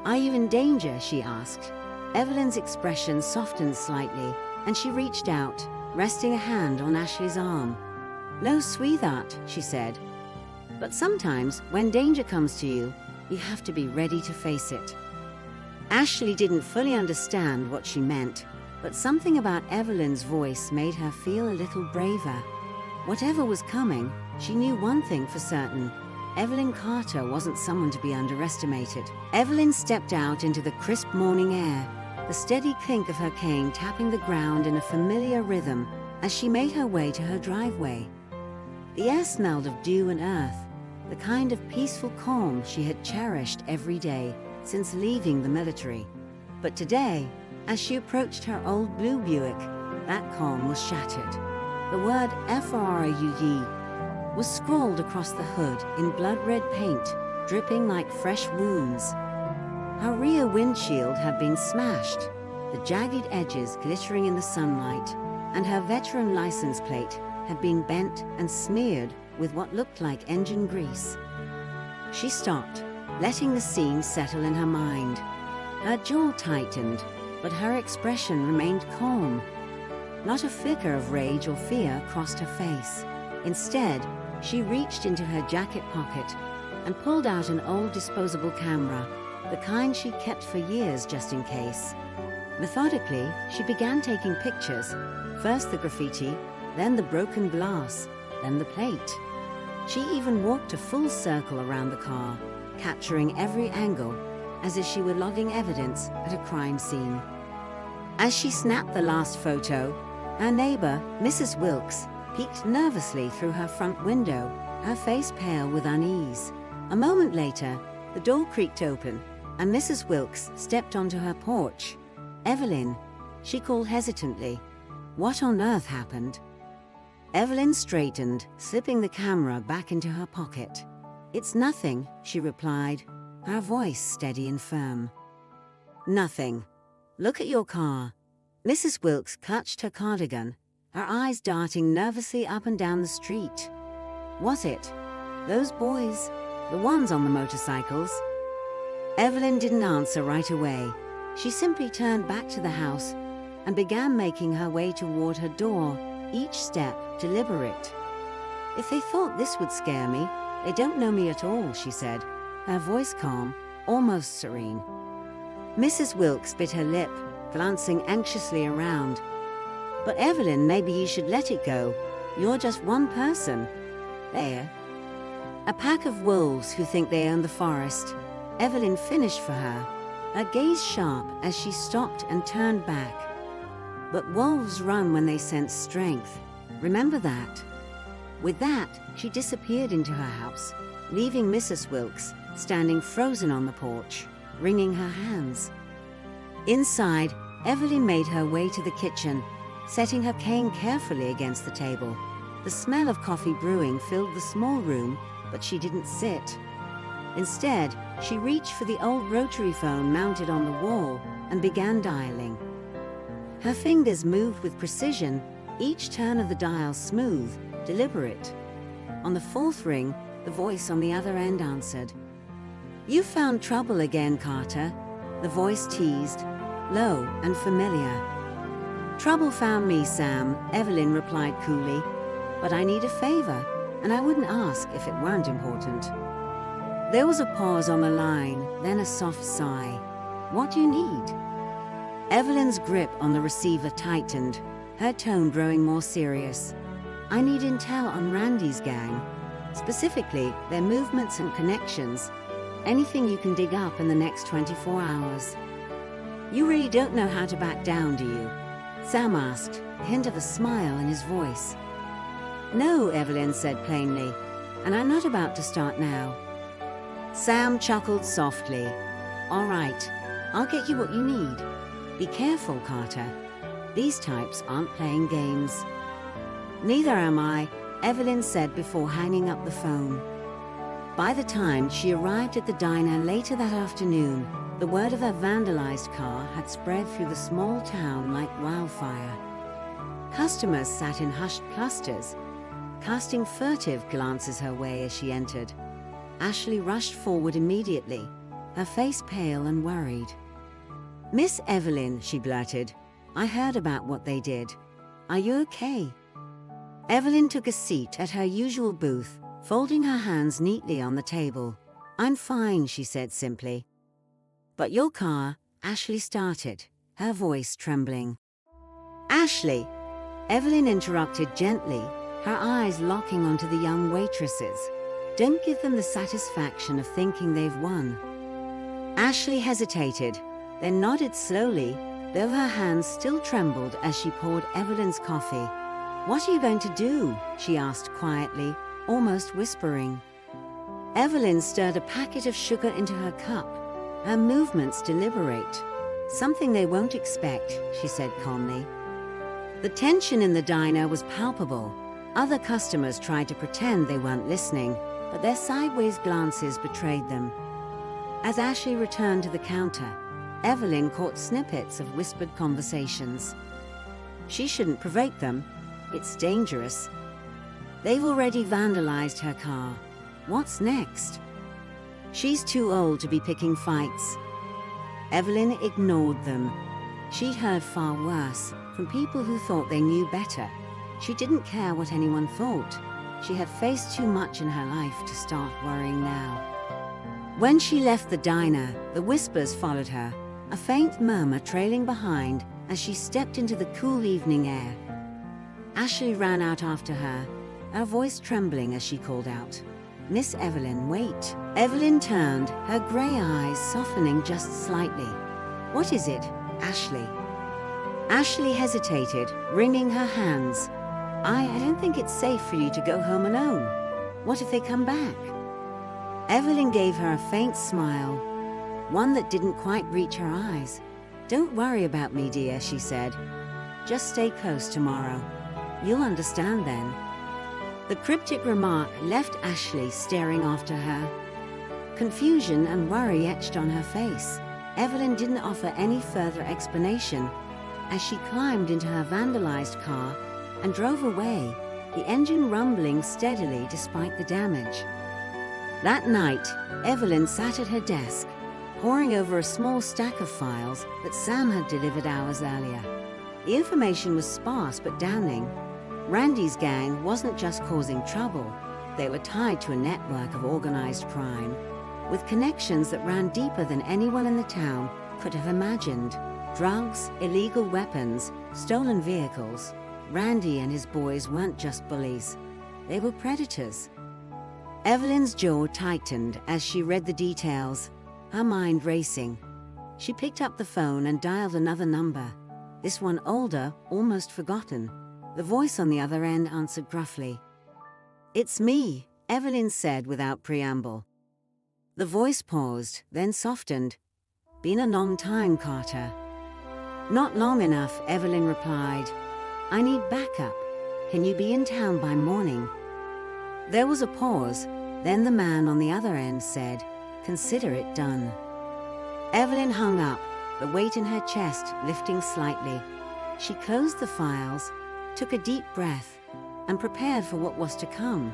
"Are you in danger?" she asked. Evelyn's expression softened slightly, and she reached out, resting a hand on Ashley's arm. "No, sweetheart," she said. "But sometimes, when danger comes to you, you have to be ready to face it." Ashley didn't fully understand what she meant, but something about Evelyn's voice made her feel a little braver. Whatever was coming, she knew one thing for certain. Evelyn Carter wasn't someone to be underestimated. Evelyn stepped out into the crisp morning air, the steady clink of her cane tapping the ground in a familiar rhythm as she made her way to her driveway. The air smelled of dew and earth, the kind of peaceful calm she had cherished every day since leaving the military. But today, as she approached her old blue Buick, that calm was shattered. The word FRUE was scrawled across the hood in blood-red paint, dripping like fresh wounds. Her rear windshield had been smashed, the jagged edges glittering in the sunlight, and her veteran license plate had been bent and smeared with what looked like engine grease. She stopped, letting the scene settle in her mind. Her jaw tightened, but her expression remained calm. Not a flicker of rage or fear crossed her face. Instead, she reached into her jacket pocket and pulled out an old disposable camera, the kind she'd kept for years just in case. Methodically, she began taking pictures, first the graffiti, then the broken glass, then the plate. She even walked a full circle around the car, capturing every angle, as if she were logging evidence at a crime scene. As she snapped the last photo, her neighbor, Mrs. Wilkes, peeked nervously through her front window, her face pale with unease. A moment later, the door creaked open, and Mrs. Wilkes stepped onto her porch. "Evelyn," she called hesitantly. What on earth happened? Evelyn straightened, slipping the camera back into her pocket. "It's nothing," she replied, her voice steady and firm. "Nothing. Look at your car." Mrs. Wilkes clutched her cardigan, her eyes darting nervously up and down the street. Was it those boys? The ones on the motorcycles? Evelyn didn't answer right away. She simply turned back to the house and began making her way toward her door, each step deliberate. "If they thought this would scare me, they don't know me at all," she said, her voice calm, almost serene. Mrs. Wilkes bit her lip, glancing anxiously around. "But Evelyn, maybe you should let it go. You're just one person. There. A pack of wolves who think they own the forest," Evelyn finished for her, her gaze sharp as she stopped and turned back. "But wolves run when they sense strength. Remember that." With that, she disappeared into her house, leaving Mrs. Wilkes standing frozen on the porch, wringing her hands. Inside, Evelyn made her way to the kitchen, setting her cane carefully against the table. The smell of coffee brewing filled the small room, but she didn't sit. Instead, she reached for the old rotary phone mounted on the wall and began dialing. Her fingers moved with precision, each turn of the dial smooth, deliberate. On the fourth ring, the voice on the other end answered. "You found trouble again, Carter," the voice teased, low and familiar. "Trouble found me, Sam," Evelyn replied coolly. "But I need a favor, and I wouldn't ask if it weren't important." There was a pause on the line, then a soft sigh. "What do you need?" Evelyn's grip on the receiver tightened, her tone growing more serious. "I need intel on Randy's gang, specifically their movements and connections. Anything you can dig up in the next 24 hours. "You really don't know how to back down, do you?" Sam asked, a hint of a smile in his voice. "No," Evelyn said plainly, "and I'm not about to start now." Sam chuckled softly. "All right, I'll get you what you need. Be careful, Carter. These types aren't playing games." "Neither am I," Evelyn said before hanging up the phone. By the time she arrived at the diner later that afternoon, the word of her vandalized car had spread through the small town like wildfire. Customers sat in hushed clusters, casting furtive glances her way as she entered. Ashley rushed forward immediately, her face pale and worried. "Miss Evelyn," she blurted, "I heard about what they did. Are you okay?" Evelyn took a seat at her usual booth, folding her hands neatly on the table. "I'm fine," she said simply. "But your car," Ashley started, her voice trembling. "Ashley!" Evelyn interrupted gently, her eyes locking onto the young waitresses. "Don't give them the satisfaction of thinking they've won." Ashley hesitated, then nodded slowly, though her hands still trembled as she poured Evelyn's coffee. "What are you going to do?" she asked quietly, almost whispering. Evelyn stirred a packet of sugar into her cup, her movements deliberate. "Something they won't expect," she said calmly. The tension in the diner was palpable. Other customers tried to pretend they weren't listening, but their sideways glances betrayed them. As Ashley returned to the counter, Evelyn caught snippets of whispered conversations. She shouldn't provoke them. It's dangerous. They've already vandalized her car. What's next? She's too old to be picking fights. Evelyn ignored them. She'd heard far worse, from people who thought they knew better. She didn't care what anyone thought. She had faced too much in her life to start worrying now. When she left the diner, the whispers followed her, a faint murmur trailing behind as she stepped into the cool evening air. Ashley ran out after her, her voice trembling as she called out, "Miss Evelyn, wait." Evelyn turned, her grey eyes softening just slightly. "What is it, Ashley?" Ashley hesitated, wringing her hands. I don't think it's safe for you to go home alone. What if they come back?" Evelyn gave her a faint smile, one that didn't quite reach her eyes. "Don't worry about me, dear," she said. Just stay close tomorrow. You'll understand then." The cryptic remark left Ashley staring after her. Confusion and worry etched on her face. Evelyn didn't offer any further explanation. As she climbed into her vandalized car and drove away, the engine rumbling steadily despite the damage. That night, Evelyn sat at her desk, poring over a small stack of files that Sam had delivered hours earlier. The information was sparse but damning. Randy's gang wasn't just causing trouble. They were tied to a network of organized crime, with connections that ran deeper than anyone in the town could have imagined. Drugs, illegal weapons, stolen vehicles. Randy and his boys weren't just bullies. They were predators. Evelyn's jaw tightened as she read the details, her mind racing. She picked up the phone and dialed another number, this one older, almost forgotten. The voice on the other end answered gruffly. "It's me," Evelyn said without preamble. The voice paused, then softened. "Been a long time, Carter." "Not long enough," Evelyn replied. "I need backup. Can you be in town by morning?" There was a pause, then the man on the other end said, "Consider it done." Evelyn hung up, the weight in her chest lifting slightly. She closed the files, took a deep breath, and prepared for what was to come.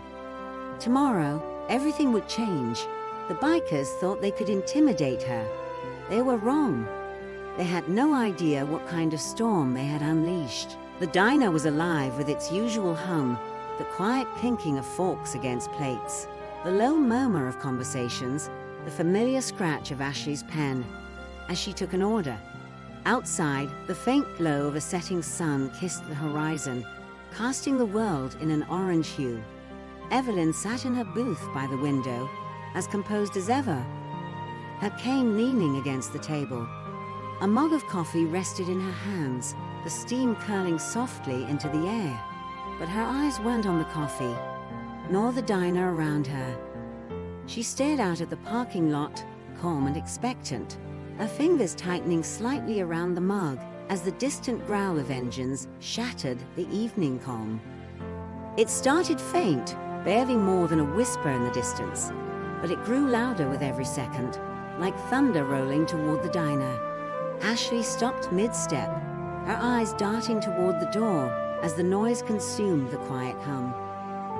Tomorrow, everything would change. The bikers thought they could intimidate her. They were wrong. They had no idea what kind of storm they had unleashed. The diner was alive with its usual hum, the quiet clinking of forks against plates, the low murmur of conversations, the familiar scratch of Ashley's pen as she took an order. Outside, the faint glow of a setting sun kissed the horizon, casting the world in an orange hue. Evelyn sat in her booth by the window, as composed as ever, her cane leaning against the table. A mug of coffee rested in her hands, the steam curling softly into the air. But her eyes weren't on the coffee, nor the diner around her. She stared out at the parking lot, calm and expectant, her fingers tightening slightly around the mug as the distant growl of engines shattered the evening calm. It started faint, barely more than a whisper in the distance, but it grew louder with every second, like thunder rolling toward the diner. Ashley stopped mid-step, her eyes darting toward the door as the noise consumed the quiet hum.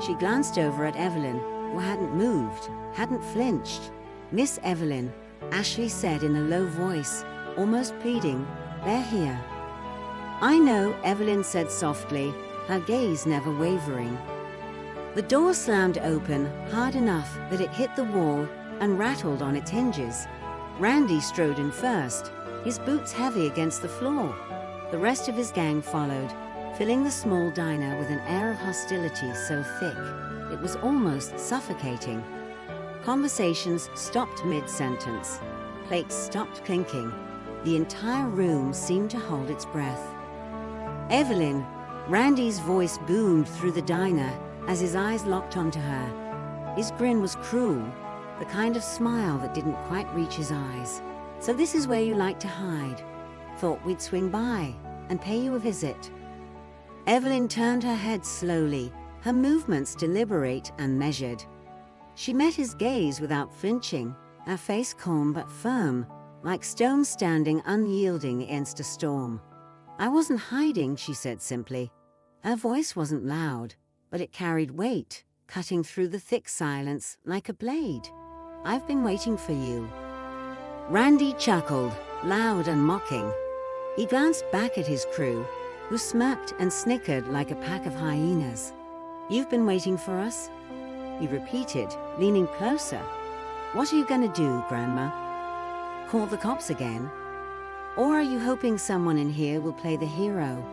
She glanced over at Evelyn, who hadn't moved, hadn't flinched. "Miss Evelyn," Ashley said in a low voice, almost pleading, "they're here." "I know," Evelyn said softly, her gaze never wavering. The door slammed open hard enough that it hit the wall and rattled on its hinges. Randy strode in first, his boots heavy against the floor. The rest of his gang followed, filling the small diner with an air of hostility so thick it was almost suffocating. Conversations stopped mid-sentence. Plates stopped clinking. The entire room seemed to hold its breath. "Evelyn," Randy's voice boomed through the diner as his eyes locked onto her. His grin was cruel, the kind of smile that didn't quite reach his eyes. "So this is where you like to hide. Thought we'd swing by and pay you a visit." Evelyn turned her head slowly, her movements deliberate and measured. She met his gaze without flinching, her face calm but firm, like stone standing unyielding against a storm. "I wasn't hiding," she said simply. Her voice wasn't loud, but it carried weight, cutting through the thick silence like a blade. "I've been waiting for you." Randy chuckled, loud and mocking. He glanced back at his crew, who smirked and snickered like a pack of hyenas. "You've been waiting for us?" he repeated, leaning closer. "What are you going to do, Grandma? Call the cops again? Or are you hoping someone in here will play the hero?"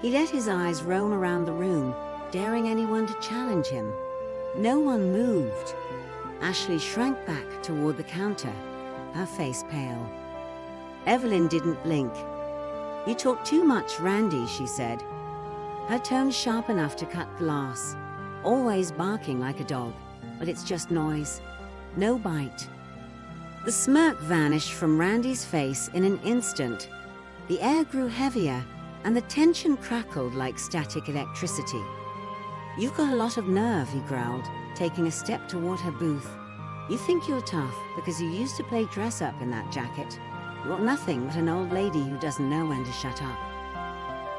He let his eyes roam around the room, daring anyone to challenge him. No one moved. Ashley shrank back toward the counter, her face pale. Evelyn didn't blink. "You talk too much, Randy," she said, her tone sharp enough to cut glass. "Always barking like a dog, but it's just noise. No bite." The smirk vanished from Randy's face in an instant. The air grew heavier, and the tension crackled like static electricity. "You've got a lot of nerve," he growled, taking a step toward her booth. "You think you're tough because you used to play dress-up in that jacket. You're nothing but an old lady who doesn't know when to shut up."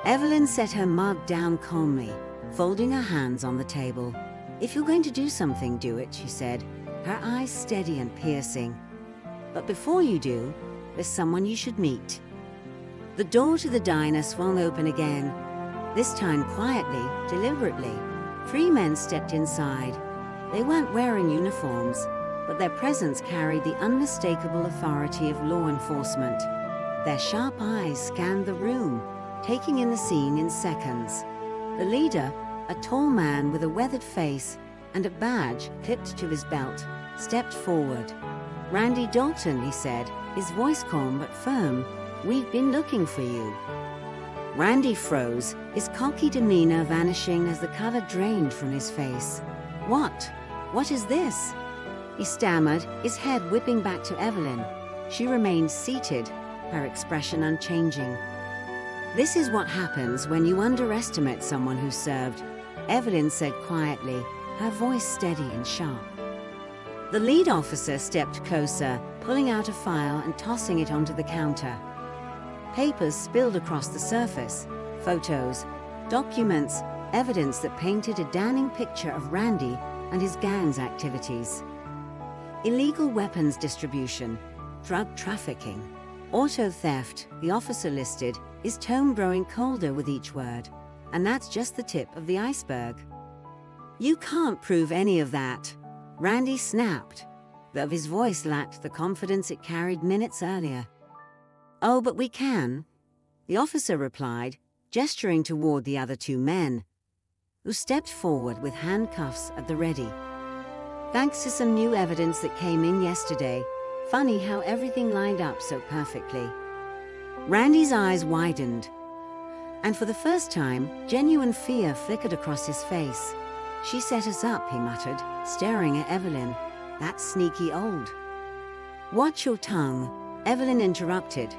Evelyn set her mug down calmly, folding her hands on the table. "If you're going to do something, do it," she said, her eyes steady and piercing. "But before you do, there's someone you should meet." The door to the diner swung open again, this time quietly, deliberately. 3 men stepped inside. They weren't wearing uniforms, but their presence carried the unmistakable authority of law enforcement. Their sharp eyes scanned the room, taking in the scene in seconds. The leader, a tall man with a weathered face and a badge clipped to his belt, stepped forward. "Randy Dalton," he said, his voice calm but firm, "we've been looking for you." Randy froze, his cocky demeanor vanishing as the color drained from his face. What is this?" he stammered, his head whipping back to Evelyn. She remained seated, her expression unchanging. "This is what happens when you underestimate someone who served," Evelyn said quietly, her voice steady and sharp. The lead officer stepped closer, pulling out a file and tossing it onto the counter. Papers spilled across the surface, photos, documents, evidence that painted a damning picture of Randy and his gang's activities. Illegal weapons distribution, drug trafficking, auto theft, the officer listed, his tone growing colder with each word. And that's just the tip of the iceberg. "You can't prove any of that," Randy snapped, though his voice lacked the confidence it carried minutes earlier. "Oh, but we can," the officer replied, gesturing toward the other 2 men, who stepped forward with handcuffs at the ready. "Thanks to some new evidence that came in yesterday. Funny how everything lined up so perfectly." Randy's eyes widened, and for the first time, genuine fear flickered across his face. "She set us up," he muttered, staring at Evelyn. "That sneaky old." "Watch your tongue," Evelyn interrupted,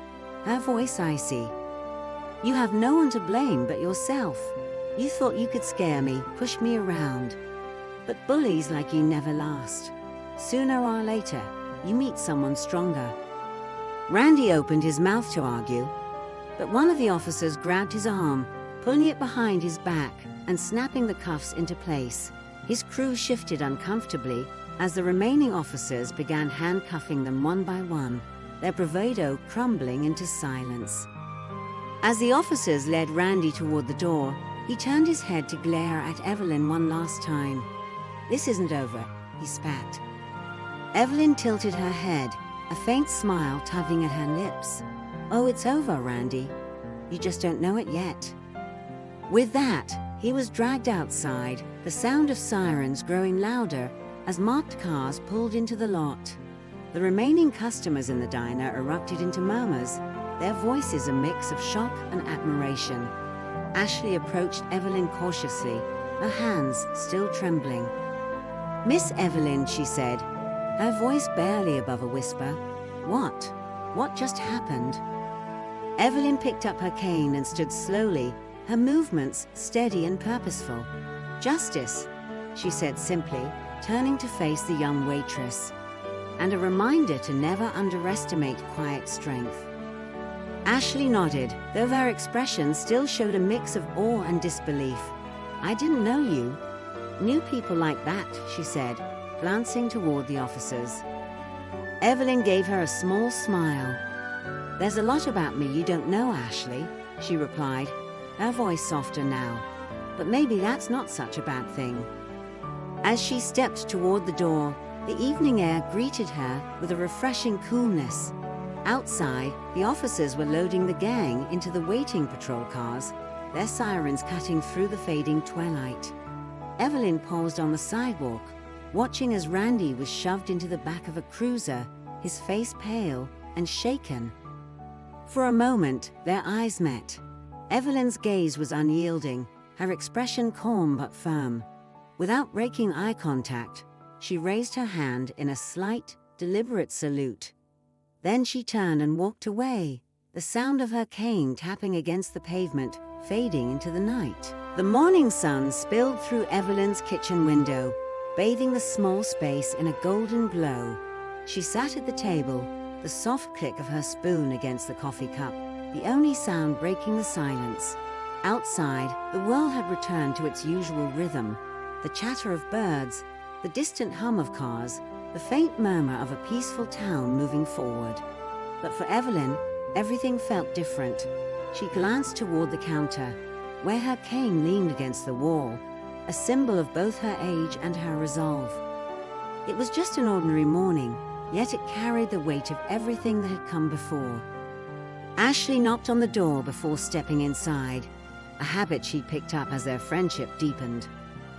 her voice icy. "You have no one to blame but yourself. You thought you could scare me, push me around. But bullies like you never last. Sooner or later, you meet someone stronger." Randy opened his mouth to argue, but one of the officers grabbed his arm, pulling it behind his back and snapping the cuffs into place. His crew shifted uncomfortably as the remaining officers began handcuffing them one by one, their bravado crumbling into silence. As the officers led Randy toward the door, he turned his head to glare at Evelyn one last time. "This isn't over," he spat. Evelyn tilted her head, a faint smile tugging at her lips. "Oh, it's over, Randy. You just don't know it yet." With that, he was dragged outside, the sound of sirens growing louder as marked cars pulled into the lot. The remaining customers in the diner erupted into murmurs, their voices a mix of shock and admiration. Ashley approached Evelyn cautiously, her hands still trembling. "Miss Evelyn," she said, her voice barely above a whisper. "What? What just happened?" Evelyn picked up her cane and stood slowly, her movements steady and purposeful. "Justice," she said simply, turning to face the young waitress. "And a reminder to never underestimate quiet strength." Ashley nodded, though her expression still showed a mix of awe and disbelief. "I didn't know you." "Knew people like that," she said, glancing toward the officers. Evelyn gave her a small smile. "There's a lot about me you don't know, Ashley," she replied, her voice softer now. "But maybe that's not such a bad thing." As she stepped toward the door, the evening air greeted her with a refreshing coolness. Outside, the officers were loading the gang into the waiting patrol cars, their sirens cutting through the fading twilight. Evelyn paused on the sidewalk, watching as Randy was shoved into the back of a cruiser, his face pale and shaken. For a moment, their eyes met. Evelyn's gaze was unyielding, her expression calm but firm. Without breaking eye contact, she raised her hand in a slight, deliberate salute. Then she turned and walked away, the sound of her cane tapping against the pavement fading into the night. The morning sun spilled through Evelyn's kitchen window, bathing the small space in a golden glow. She sat at the table, the soft click of her spoon against the coffee cup, the only sound breaking the silence. Outside, the world had returned to its usual rhythm, the chatter of birds, the distant hum of cars, the faint murmur of a peaceful town moving forward. But for Evelyn, everything felt different. She glanced toward the counter, where her cane leaned against the wall, a symbol of both her age and her resolve. It was just an ordinary morning, yet it carried the weight of everything that had come before. Ashley knocked on the door before stepping inside, a habit she'd picked up as their friendship deepened.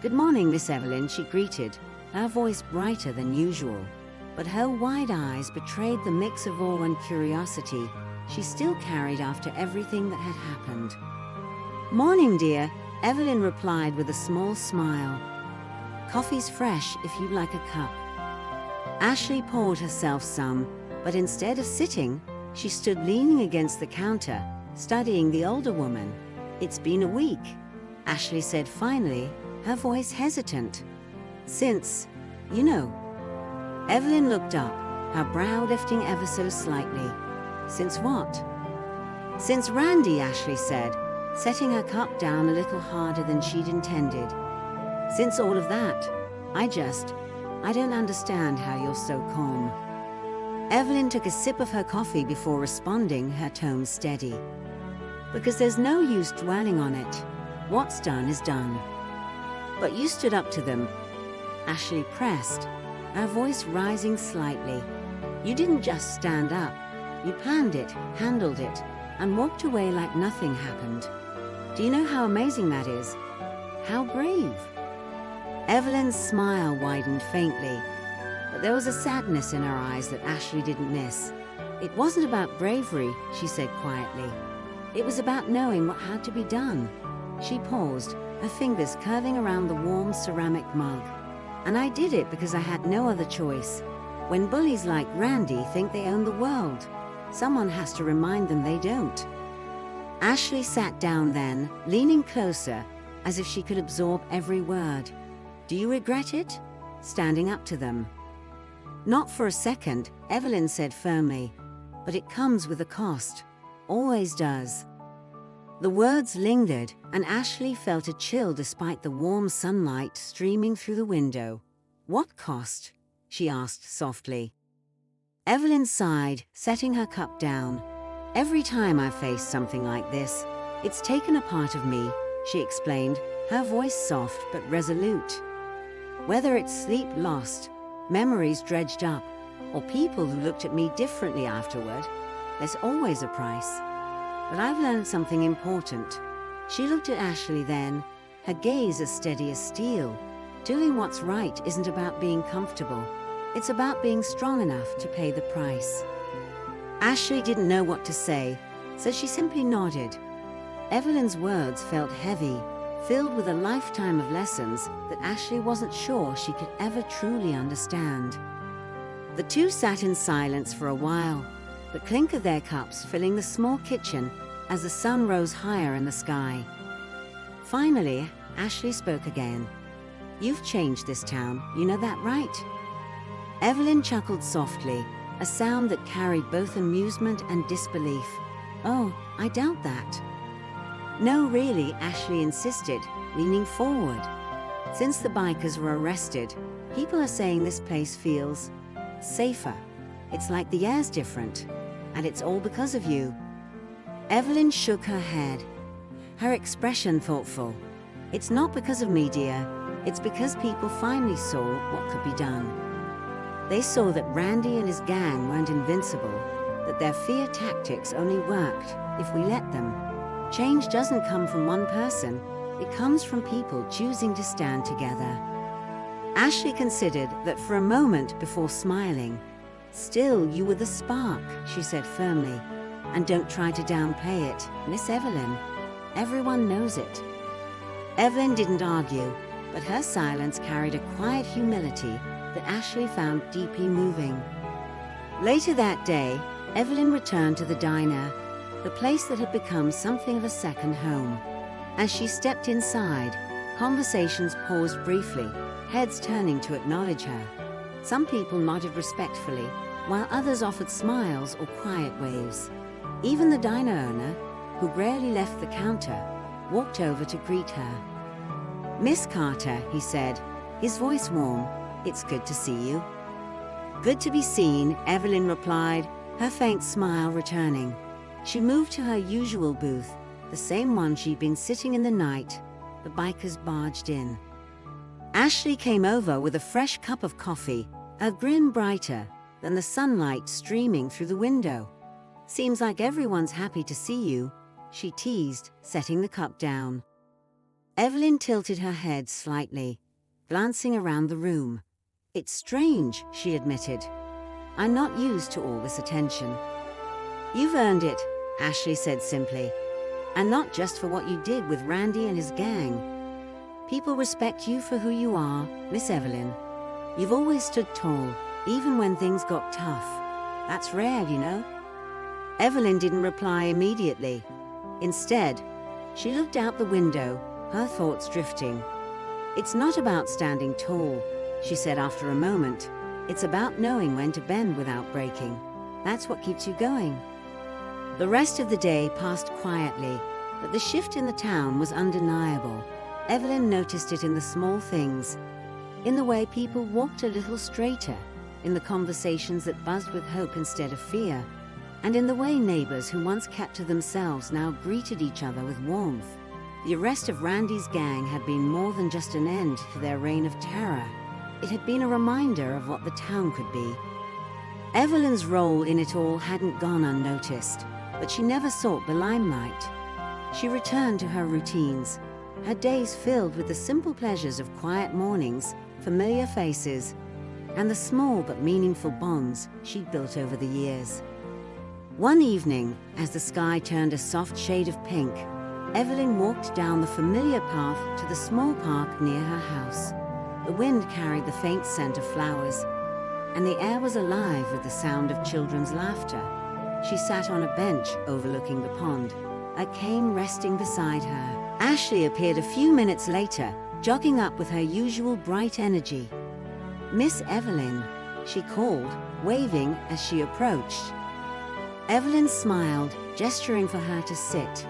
"Good morning, Miss Evelyn," she greeted, her voice brighter than usual. But her wide eyes betrayed the mix of awe and curiosity she still carried after everything that had happened. "Morning, dear," Evelyn replied with a small smile. "Coffee's fresh if you'd like a cup." Ashley poured herself some, but instead of sitting, she stood leaning against the counter, studying the older woman. "It's been a week," Ashley said finally, her voice hesitant. "Since, you know." Evelyn looked up, her brow lifting ever so slightly. "Since what?" "Since Randy," Ashley said, setting her cup down a little harder than she'd intended. "Since all of that, I don't understand how you're so calm." Evelyn took a sip of her coffee before responding, her tone steady. "Because there's no use dwelling on it. What's done is done." "But you stood up to them," Ashley pressed, her voice rising slightly. "You didn't just stand up. You planned it, handled it, and walked away like nothing happened. Do you know how amazing that is? How brave." Evelyn's smile widened faintly, but there was a sadness in her eyes that Ashley didn't miss. "It wasn't about bravery," she said quietly. "It was about knowing what had to be done." She paused, her fingers curving around the warm ceramic mug. "And I did it because I had no other choice. When bullies like Randy think they own the world, someone has to remind them they don't." Ashley sat down then, leaning closer, as if she could absorb every word. "Do you regret it? Standing up to them?" "Not for a second," Evelyn said firmly. "But it comes with a cost. Always does." The words lingered, and Ashley felt a chill despite the warm sunlight streaming through the window. "What cost?" she asked softly. Evelyn sighed, setting her cup down. "Every time I face something like this, it's taken a part of me," she explained, her voice soft but resolute. "Whether it's sleep lost, memories dredged up, or people who looked at me differently afterward, there's always a price. But I've learned something important." She looked at Ashley then, her gaze as steady as steel. "Doing what's right isn't about being comfortable. It's about being strong enough to pay the price." Ashley didn't know what to say, so she simply nodded. Evelyn's words felt heavy, filled with a lifetime of lessons that Ashley wasn't sure she could ever truly understand. The two sat in silence for a while, the clink of their cups filling the small kitchen as the sun rose higher in the sky. Finally, Ashley spoke again. "You've changed this town, you know that, right?" Evelyn chuckled softly, a sound that carried both amusement and disbelief. "Oh, I doubt that." "No, really," Ashley insisted, leaning forward. "Since the bikers were arrested, people are saying this place feels safer. It's like the air's different, and it's all because of you." Evelyn shook her head, her expression thoughtful. "It's not because of me, dear. It's because people finally saw what could be done. They saw that Randy and his gang weren't invincible, that their fear tactics only worked if we let them. Change doesn't come from one person, it comes from people choosing to stand together." Ashley considered that for a moment before smiling. "Still, you were the spark," she said firmly. "And don't try to downplay it, Miss Evelyn. Everyone knows it." Evelyn didn't argue, but her silence carried a quiet humility that Ashley found deeply moving. Later that day, Evelyn returned to the diner, the place that had become something of a second home. As she stepped inside, conversations paused briefly, heads turning to acknowledge her. Some people nodded respectfully, while others offered smiles or quiet waves. Even the diner owner, who rarely left the counter, walked over to greet her. "Miss Carter," he said, his voice warm, "it's good to see you." "Good to be seen," Evelyn replied, her faint smile returning. She moved to her usual booth, the same one she'd been sitting in the night the bikers barged in. Ashley came over with a fresh cup of coffee, a grin brighter than the sunlight streaming through the window. "Seems like everyone's happy to see you," she teased, setting the cup down. Evelyn tilted her head slightly, glancing around the room. "It's strange," she admitted. "I'm not used to all this attention." "You've earned it," Ashley said simply. "And not just for what you did with Randy and his gang. People respect you for who you are, Miss Evelyn. You've always stood tall, even when things got tough. That's rare, you know." Evelyn didn't reply immediately. Instead, she looked out the window, her thoughts drifting. "It's not about standing tall," she said after a moment. "It's about knowing when to bend without breaking. That's what keeps you going." The rest of the day passed quietly, but the shift in the town was undeniable. Evelyn noticed it in the small things, in the way people walked a little straighter, in the conversations that buzzed with hope instead of fear, and in the way neighbors who once kept to themselves now greeted each other with warmth. The arrest of Randy's gang had been more than just an end to their reign of terror. It had been a reminder of what the town could be. Evelyn's role in it all hadn't gone unnoticed, but she never sought the limelight. She returned to her routines, her days filled with the simple pleasures of quiet mornings, familiar faces, and the small but meaningful bonds she'd built over the years. One evening, as the sky turned a soft shade of pink, Evelyn walked down the familiar path to the small park near her house. The wind carried the faint scent of flowers, and the air was alive with the sound of children's laughter. She sat on a bench overlooking the pond, a cane resting beside her. Ashley appeared a few minutes later, jogging up with her usual bright energy. "Miss Evelyn," she called, waving as she approached. Evelyn smiled, gesturing for her to sit.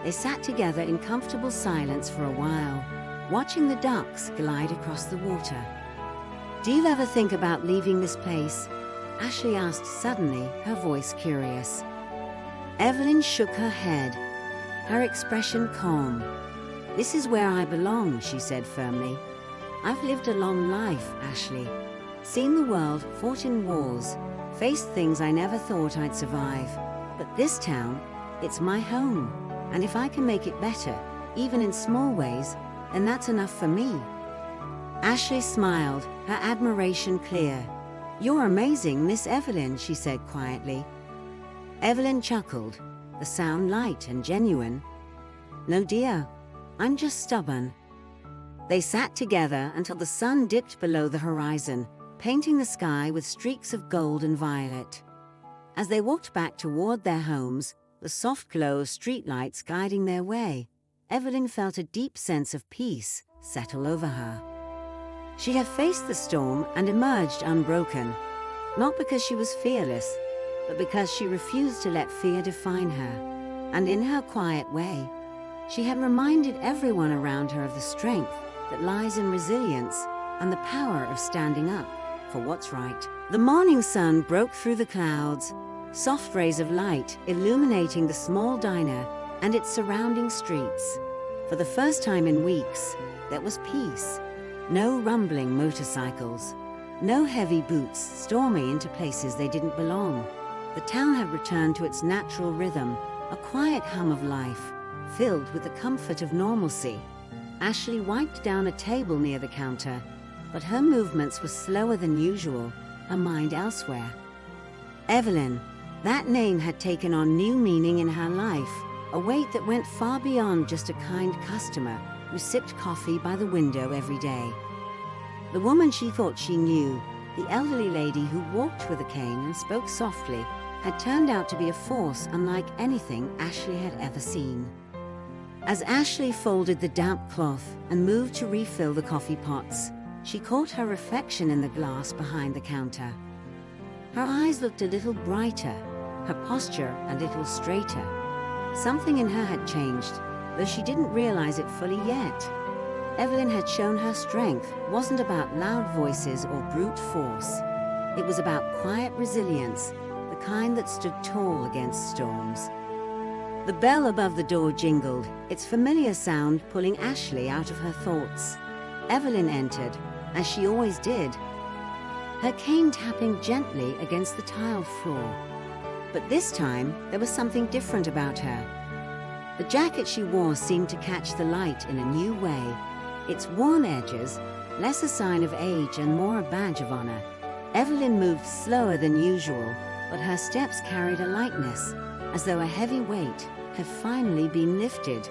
They sat together in comfortable silence for a while, watching the ducks glide across the water. "Do you ever think about leaving this place?" Ashley asked suddenly, her voice curious. Evelyn shook her head, her expression calm. "This is where I belong," she said firmly. "I've lived a long life, Ashley. Seen the world, fought in wars, faced things I never thought I'd survive. But this town, it's my home. And if I can make it better, even in small ways, then that's enough for me." Ashley smiled, her admiration clear. "You're amazing, Miss Evelyn," she said quietly. Evelyn chuckled, the sound light and genuine. "No, dear, I'm just stubborn." They sat together until the sun dipped below the horizon, painting the sky with streaks of gold and violet. As they walked back toward their homes, the soft glow of streetlights guiding their way, Evelyn felt a deep sense of peace settle over her. She had faced the storm and emerged unbroken, not because she was fearless, but because she refused to let fear define her. And in her quiet way, she had reminded everyone around her of the strength that lies in resilience and the power of standing up for what's right. The morning sun broke through the clouds, soft rays of light illuminating the small diner and its surrounding streets. For the first time in weeks, there was peace. No rumbling motorcycles, no heavy boots storming into places they didn't belong. The town had returned to its natural rhythm, a quiet hum of life, filled with the comfort of normalcy. Ashley wiped down a table near the counter, but her movements were slower than usual, her mind elsewhere. Evelyn, that name had taken on new meaning in her life, a weight that went far beyond just a kind customer who sipped coffee by the window every day. The woman she thought she knew, the elderly lady who walked with a cane and spoke softly, had turned out to be a force unlike anything Ashley had ever seen. As Ashley folded the damp cloth and moved to refill the coffee pots, she caught her reflection in the glass behind the counter. Her eyes looked a little brighter, her posture a little straighter. Something in her had changed, though she didn't realize it fully yet. Evelyn had shown her strength wasn't about loud voices or brute force. It was about quiet resilience, the kind that stood tall against storms. The bell above the door jingled, its familiar sound pulling Ashley out of her thoughts. Evelyn entered, as she always did, her cane tapping gently against the tiled floor. But this time, there was something different about her. The jacket she wore seemed to catch the light in a new way, its worn edges, less a sign of age and more a badge of honor. Evelyn moved slower than usual, but her steps carried a lightness, as though a heavy weight had finally been lifted.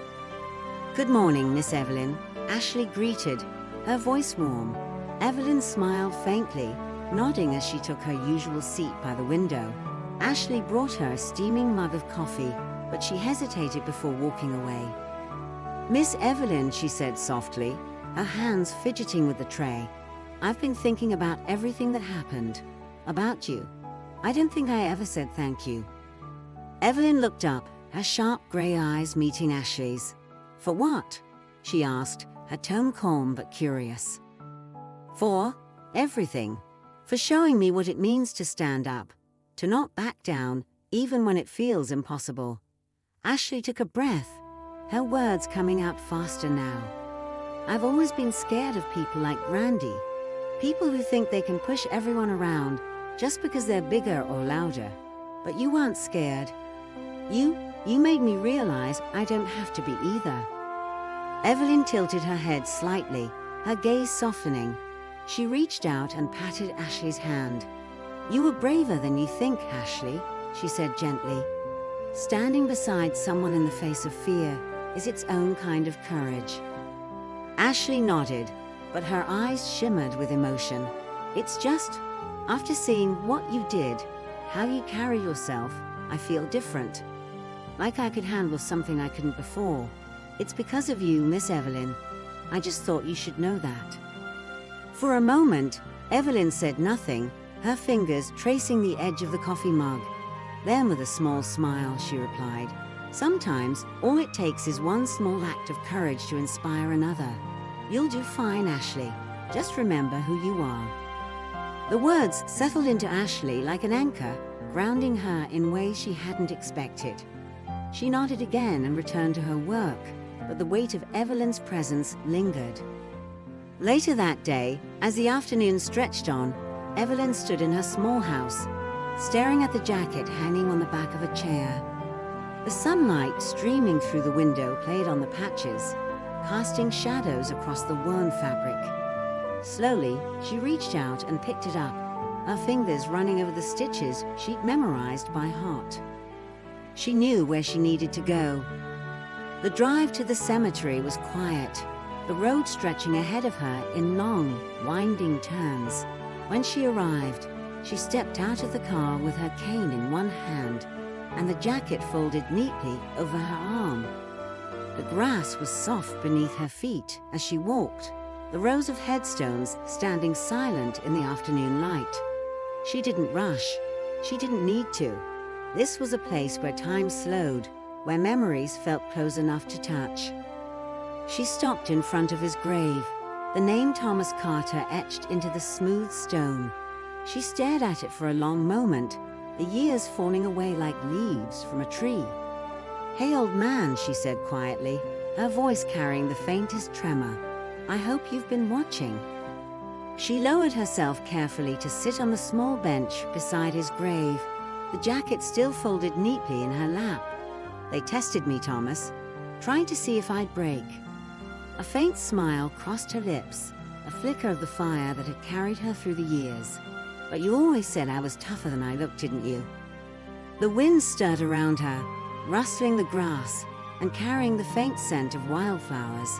"Good morning, Miss Evelyn," Ashley greeted, her voice warm. Evelyn smiled faintly, nodding as she took her usual seat by the window. Ashley brought her a steaming mug of coffee, but she hesitated before walking away. "Miss Evelyn," she said softly, her hands fidgeting with the tray, "I've been thinking about everything that happened. About you. I don't think I ever said thank you." Evelyn looked up, her sharp grey eyes meeting Ashley's. "For what?" she asked, her tone calm but curious. "For everything. For showing me what it means to stand up, to not back down, even when it feels impossible." Ashley took a breath, her words coming out faster now. "I've always been scared of people like Randy, people who think they can push everyone around just because they're bigger or louder. But you weren't scared. You made me realize I don't have to be either." Evelyn tilted her head slightly, her gaze softening. She reached out and patted Ashley's hand. "You were braver than you think, Ashley," she said gently. "Standing beside someone in the face of fear is its own kind of courage." Ashley nodded, but her eyes shimmered with emotion. "It's just, after seeing what you did, how you carry yourself, I feel different. Like I could handle something I couldn't before. It's because of you, Miss Evelyn. I just thought you should know that." For a moment, Evelyn said nothing, her fingers tracing the edge of the coffee mug. Then with a small smile, she replied, "Sometimes, all it takes is one small act of courage to inspire another. You'll do fine, Ashley. Just remember who you are." The words settled into Ashley like an anchor, grounding her in ways she hadn't expected. She nodded again and returned to her work, but the weight of Evelyn's presence lingered. Later that day, as the afternoon stretched on, Evelyn stood in her small house, staring at the jacket hanging on the back of a chair. The sunlight streaming through the window played on the patches, casting shadows across the worn fabric. Slowly, she reached out and picked it up, her fingers running over the stitches she'd memorized by heart. She knew where she needed to go. The drive to the cemetery was quiet, the road stretching ahead of her in long, winding turns. When she arrived, she stepped out of the car with her cane in one hand and the jacket folded neatly over her arm. The grass was soft beneath her feet as she walked, the rows of headstones standing silent in the afternoon light. She didn't rush. She didn't need to. This was a place where time slowed, where memories felt close enough to touch. She stopped in front of his grave, the name Thomas Carter etched into the smooth stone. She stared at it for a long moment, the years falling away like leaves from a tree. "Hey, old man," she said quietly, her voice carrying the faintest tremor. "I hope you've been watching." She lowered herself carefully to sit on the small bench beside his grave, the jacket still folded neatly in her lap. "They tested me, Thomas, trying to see if I'd break." A faint smile crossed her lips, a flicker of the fire that had carried her through the years. "But you always said I was tougher than I looked, didn't you?" The wind stirred around her, rustling the grass and carrying the faint scent of wildflowers.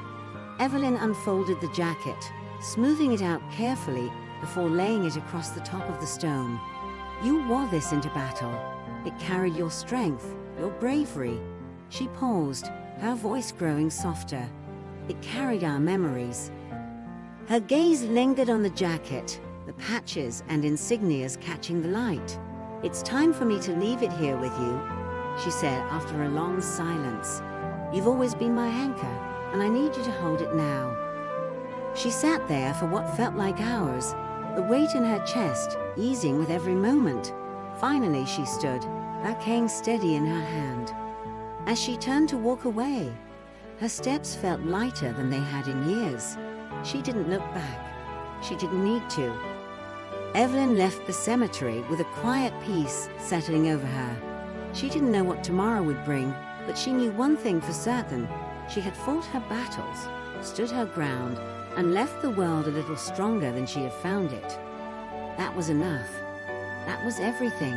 Evelyn unfolded the jacket, smoothing it out carefully before laying it across the top of the stone. "You wore this into battle. It carried your strength, your bravery. She paused, her voice growing softer. It carried our memories. Her gaze lingered on the jacket, the patches and insignias catching the light. "It's time for me to leave it here with you," she said after a long silence. "You've always been my anchor, and I need you to hold it now." She sat there for what felt like hours, the weight in her chest easing with every moment. Finally she stood, her cane steady in her hand. As she turned to walk away, her steps felt lighter than they had in years. She didn't look back. She didn't need to. Evelyn left the cemetery with a quiet peace settling over her. She didn't know what tomorrow would bring, but she knew one thing for certain. She had fought her battles, stood her ground, and left the world a little stronger than she had found it. That was enough. That was everything.